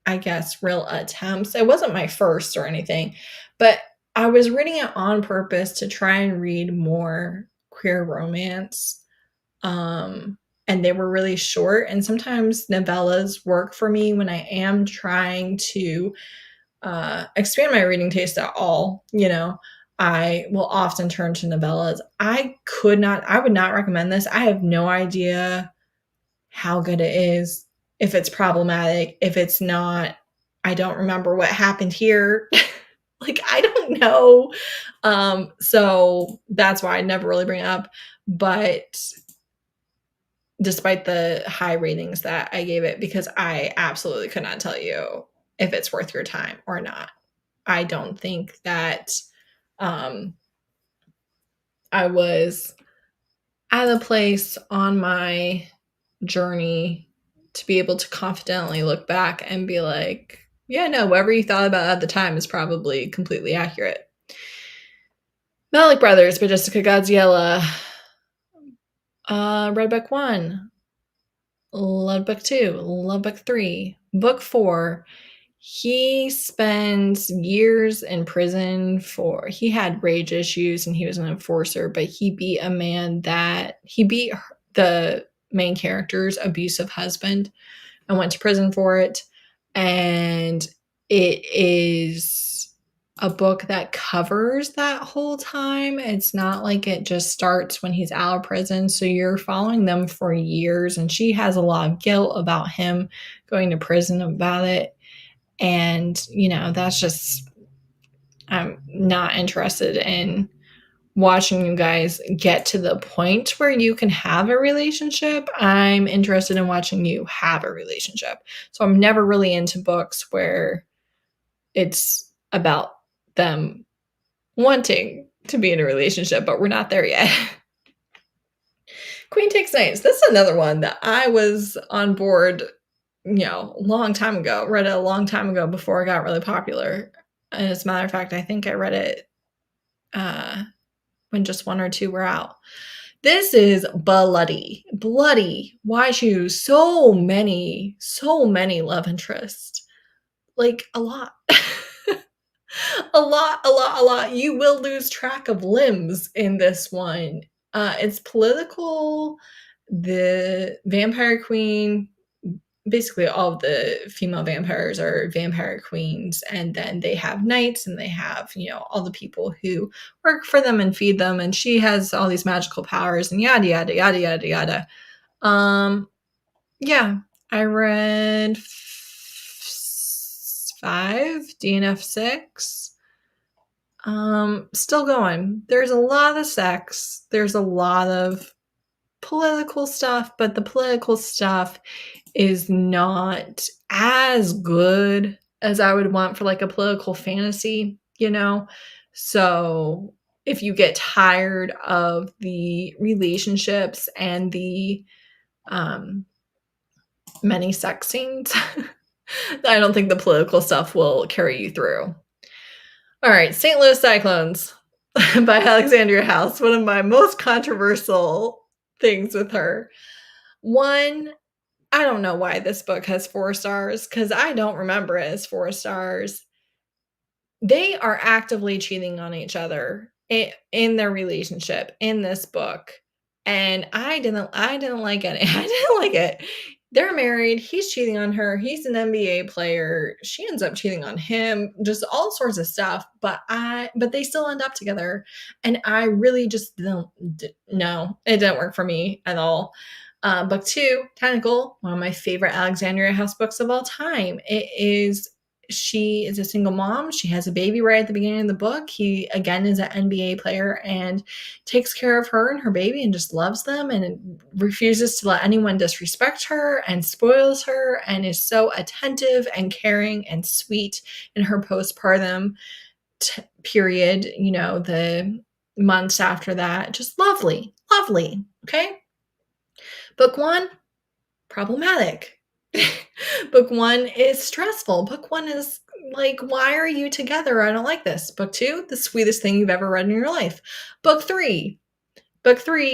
I guess, real attempts. It wasn't my first or anything, but I was reading it on purpose to try and read more queer romance. And they were really short, and sometimes novellas work for me when I am trying to expand my reading taste at all, I will often turn to novellas. I would not recommend this. I have no idea how good it is, if it's problematic, if it's not I don't remember what happened here. Like, I don't know. So that's why I never really bring it up. But despite the high ratings that I gave it, because I absolutely could not tell you if it's worth your time or not. I don't think that I was at a place on my journey to be able to confidently look back and be like, yeah, no, whatever you thought about at the time is probably completely accurate. Not like Brothers, but Jessica Gadziella. Read book 1. Love book 2. Love book 3. Book 4. He spends years in prison for, he had rage issues and he was an enforcer, but he beat the main character's abusive husband and went to prison for it. And it is a book that covers that whole time. It's not like it just starts when he's out of prison. So you're following them for years, and she has a lot of guilt about him going to prison about it. And, that's just, I'm not interested in watching you guys get to the point where you can have a relationship. I'm interested in watching you have a relationship. So I'm never really into books where it's about them wanting to be in a relationship, but we're not there yet. Queen Takes Knights. This is another one that I was on board, a long time ago. Read it a long time ago before it got really popular. And as a matter of fact, I think I read it when just 1 or 2 were out. This is bloody. Why choose so many love interests? Like, a lot. a lot. You will lose track of limbs in this one. It's political. The vampire queen, basically all of the female vampires are vampire queens, and then they have knights, and they have, all the people who work for them and feed them, and she has all these magical powers and yada yada yada yada yada. Yeah, I read 5, DNF 6. Still going. There's a lot of sex, there's a lot of political stuff, but the political stuff is not as good as I would want for like a political fantasy, So if you get tired of the relationships and the many sex scenes, I don't think the political stuff will carry you through. All right, St. Louis Cyclones by Alexandria House, one of my most controversial things with her. One, I don't know why this book has 4 stars, because I don't remember it as 4 stars. They are actively cheating on each other in their relationship in this book. And I didn't like it. I didn't like it. They're married. He's cheating on her. He's an NBA player. She ends up cheating on him. Just all sorts of stuff. But they still end up together. And I really just no, it didn't work for me at all. Book 2, Tentacle, one of my favorite Alexandria House books of all time. She is a single mom. She has a baby right at the beginning of the book. He, again, is an NBA player and takes care of her and her baby and just loves them and refuses to let anyone disrespect her and spoils her and is so attentive and caring and sweet in her postpartum period, the months after that. Just lovely, okay? Book 1, problematic. Book 1 is stressful. Book 1 is like, why are you together? I don't like this. Book 2, the sweetest thing you've ever read in your life. Book 3,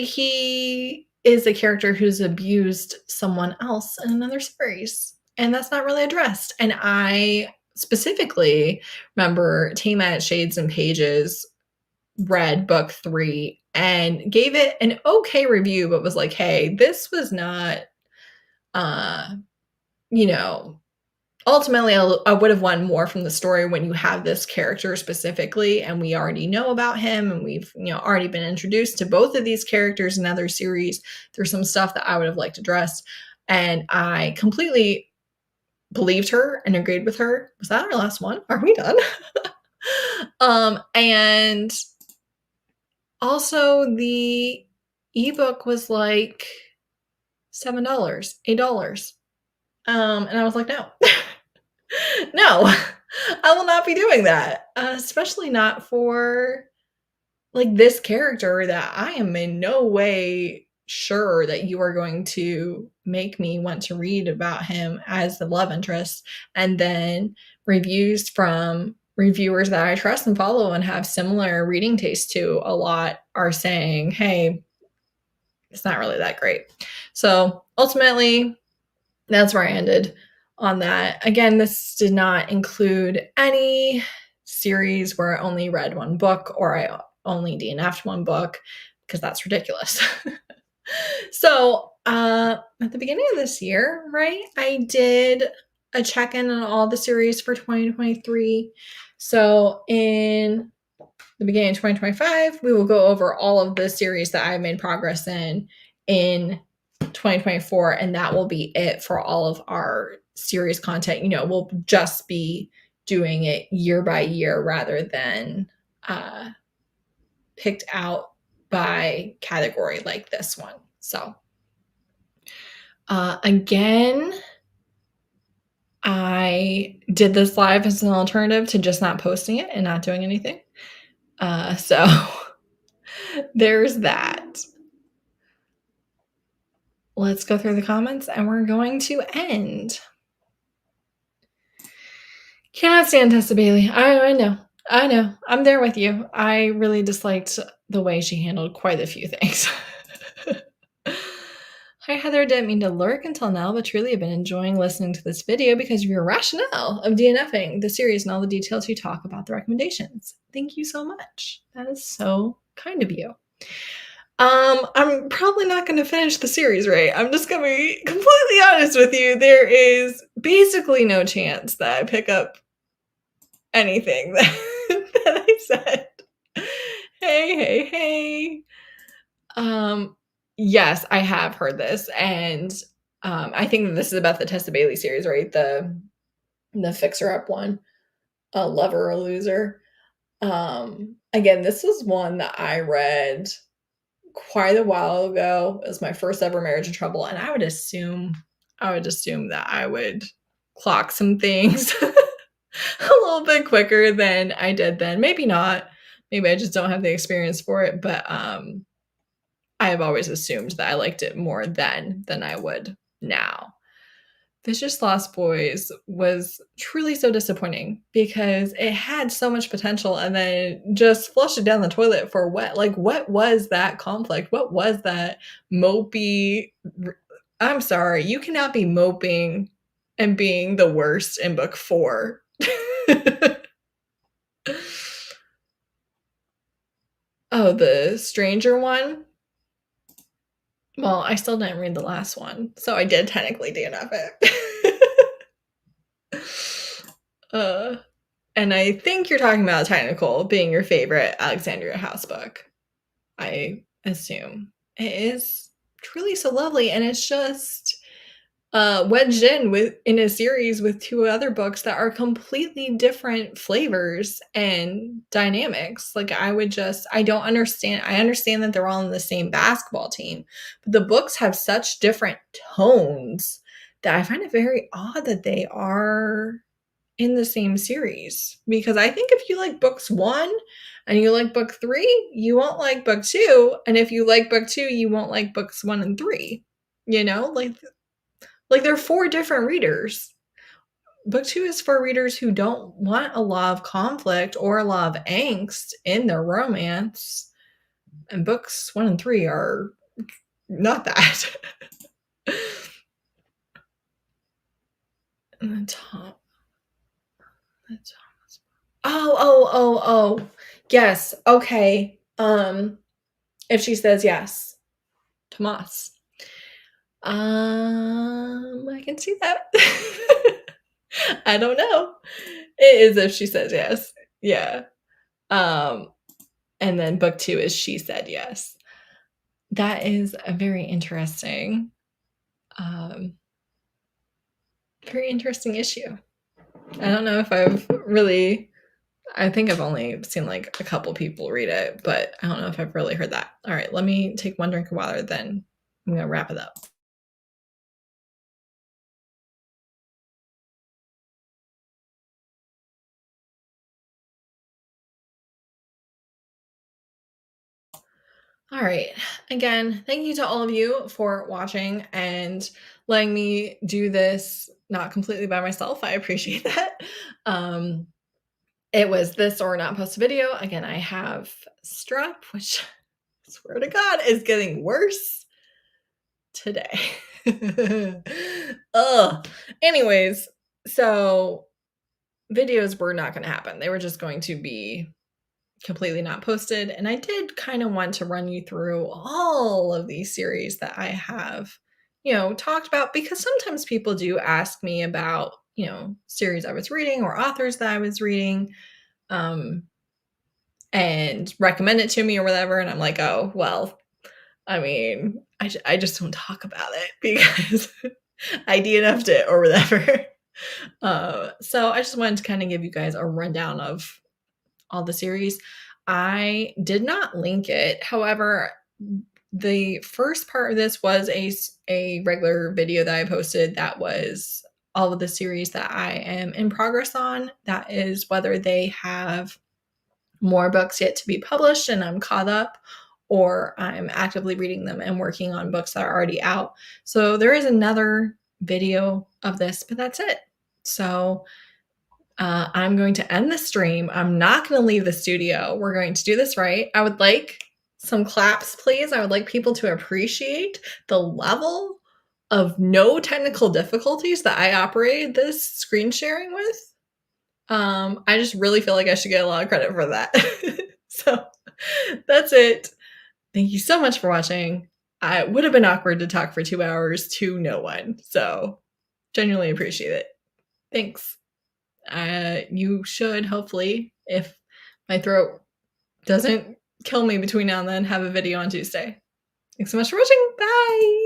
he is a character who's abused someone else in another series, and that's not really addressed. And I specifically remember Tama Shades and Pages read book 3 and gave it an okay review, but was like, hey, this was not ultimately I would have wanted more from the story when you have this character specifically, and we already know about him, and we've, already been introduced to both of these characters in other series. There's some stuff that I would have liked addressed, and I completely believed her and agreed with her. Was that our last one? Are we done? And also the ebook was like $7, $8. And I was like, no, no, I will not be doing that. Especially not for like this character that I am in no way sure that you are going to make me want to read about him as the love interest. And then reviews from reviewers that I trust and follow and have similar reading taste to a lot are saying, hey, it's not really that great. So ultimately, that's where I ended on that. Again, this did not include any series where I only read one book or I only DNF'd one book, because that's ridiculous. So at the beginning of this year, right, I did a check-in on all the series for 2023. So in the beginning of 2025, we will go over all of the series that I made progress in 2024, and that will be it for all of our series content. You know, we'll just be doing it year by year rather than picked out by category like this one. So again, I did this live as an alternative to just not posting it and not doing anything. So there's that. Let's go through the comments and we're going to end. Cannot stand Tessa Bailey. I know. I'm there with you. I really disliked the way she handled quite a few things. Hi, Heather. Didn't mean to lurk until now, but truly have been enjoying listening to this video because of your rationale of DNFing the series and all the details you talk about the recommendations. Thank you so much. That is so kind of you. I'm probably not going to finish the series, right? I'm just going to be completely honest with you. There is basically no chance that I pick up anything that I said. Hey. Yes, I have heard this, and I think this is about the Tessa Bailey series, right? The fixer up one, a lover or loser. Again, this was one that I read quite a while ago. It was my first ever marriage in trouble, and I would assume that I would clock some things a little bit quicker than I did then. Maybe not. Maybe I just don't have the experience for it, but I have always assumed that I liked it more then than I would now. Vicious Lost Boys was truly so disappointing because it had so much potential and then just flushed it down the toilet for what? Like, what was that conflict? What was that mopey? I'm sorry, you cannot be moping and being the worst in book 4. Oh, the stranger one? Well, I still didn't read the last one, so I did technically DNF it. And I think you're talking about Technical being your favorite Alexandria House book. I assume. It is truly so lovely, and it's just wedged in a series with 2 other books that are completely different flavors and dynamics. Like I don't understand. I understand that they're all on the same basketball team, but the books have such different tones that I find it very odd that they are in the same series. Because I think if you like books 1 and you like book 3, you won't like book 2, and if you like book 2, you won't like books 1 and 3. You know, like they're for different readers. Book 2 is for readers who don't want a lot of conflict or a lot of angst in their romance. And books 1 and 3 are not that. And the top. Oh. Yes. Okay. If she says yes. Tomas. I can see that. I don't know. It is if she says yes. Yeah. And then book 2 is she said yes. That is a very interesting. Very interesting issue. I don't know if I think I've only seen like a couple people read it, but I don't know if I've really heard that. All right, let me take one drink of water, then I'm going to wrap it up. All right. Again, thank you to all of you for watching and letting me do this not completely by myself. I appreciate that. It was this or not post video. Again, I have strep, which I swear to God is getting worse today. Ugh. Anyways, so videos were not going to happen. They were just going to be completely not posted. And I did kind of want to run you through all of these series that I have, talked about, because sometimes people do ask me about, series I was reading or authors that I was reading, and recommend it to me or whatever. And I'm like, oh, well, I mean, I just don't talk about it because I DNFed it or whatever. So I just wanted to kind of give you guys a rundown of all the series. I did not link it. However, the first part of this was a regular video that I posted that was all of the series that I am in progress on. That is whether they have more books yet to be published and I'm caught up, or I'm actively reading them and working on books that are already out. So there is another video of this, but that's it. So I'm going to end the stream. I'm not going to leave the studio. We're going to do this right. I would like some claps, please. I would like people to appreciate the level of no technical difficulties that I operated this screen sharing with. I just really feel like I should get a lot of credit for that. So that's it. Thank you so much for watching. It would have been awkward to talk for 2 hours to no one. So genuinely appreciate it. Thanks. You should, hopefully, if my throat doesn't kill me between now and then, have a video on Tuesday. Thanks so much for watching. Bye!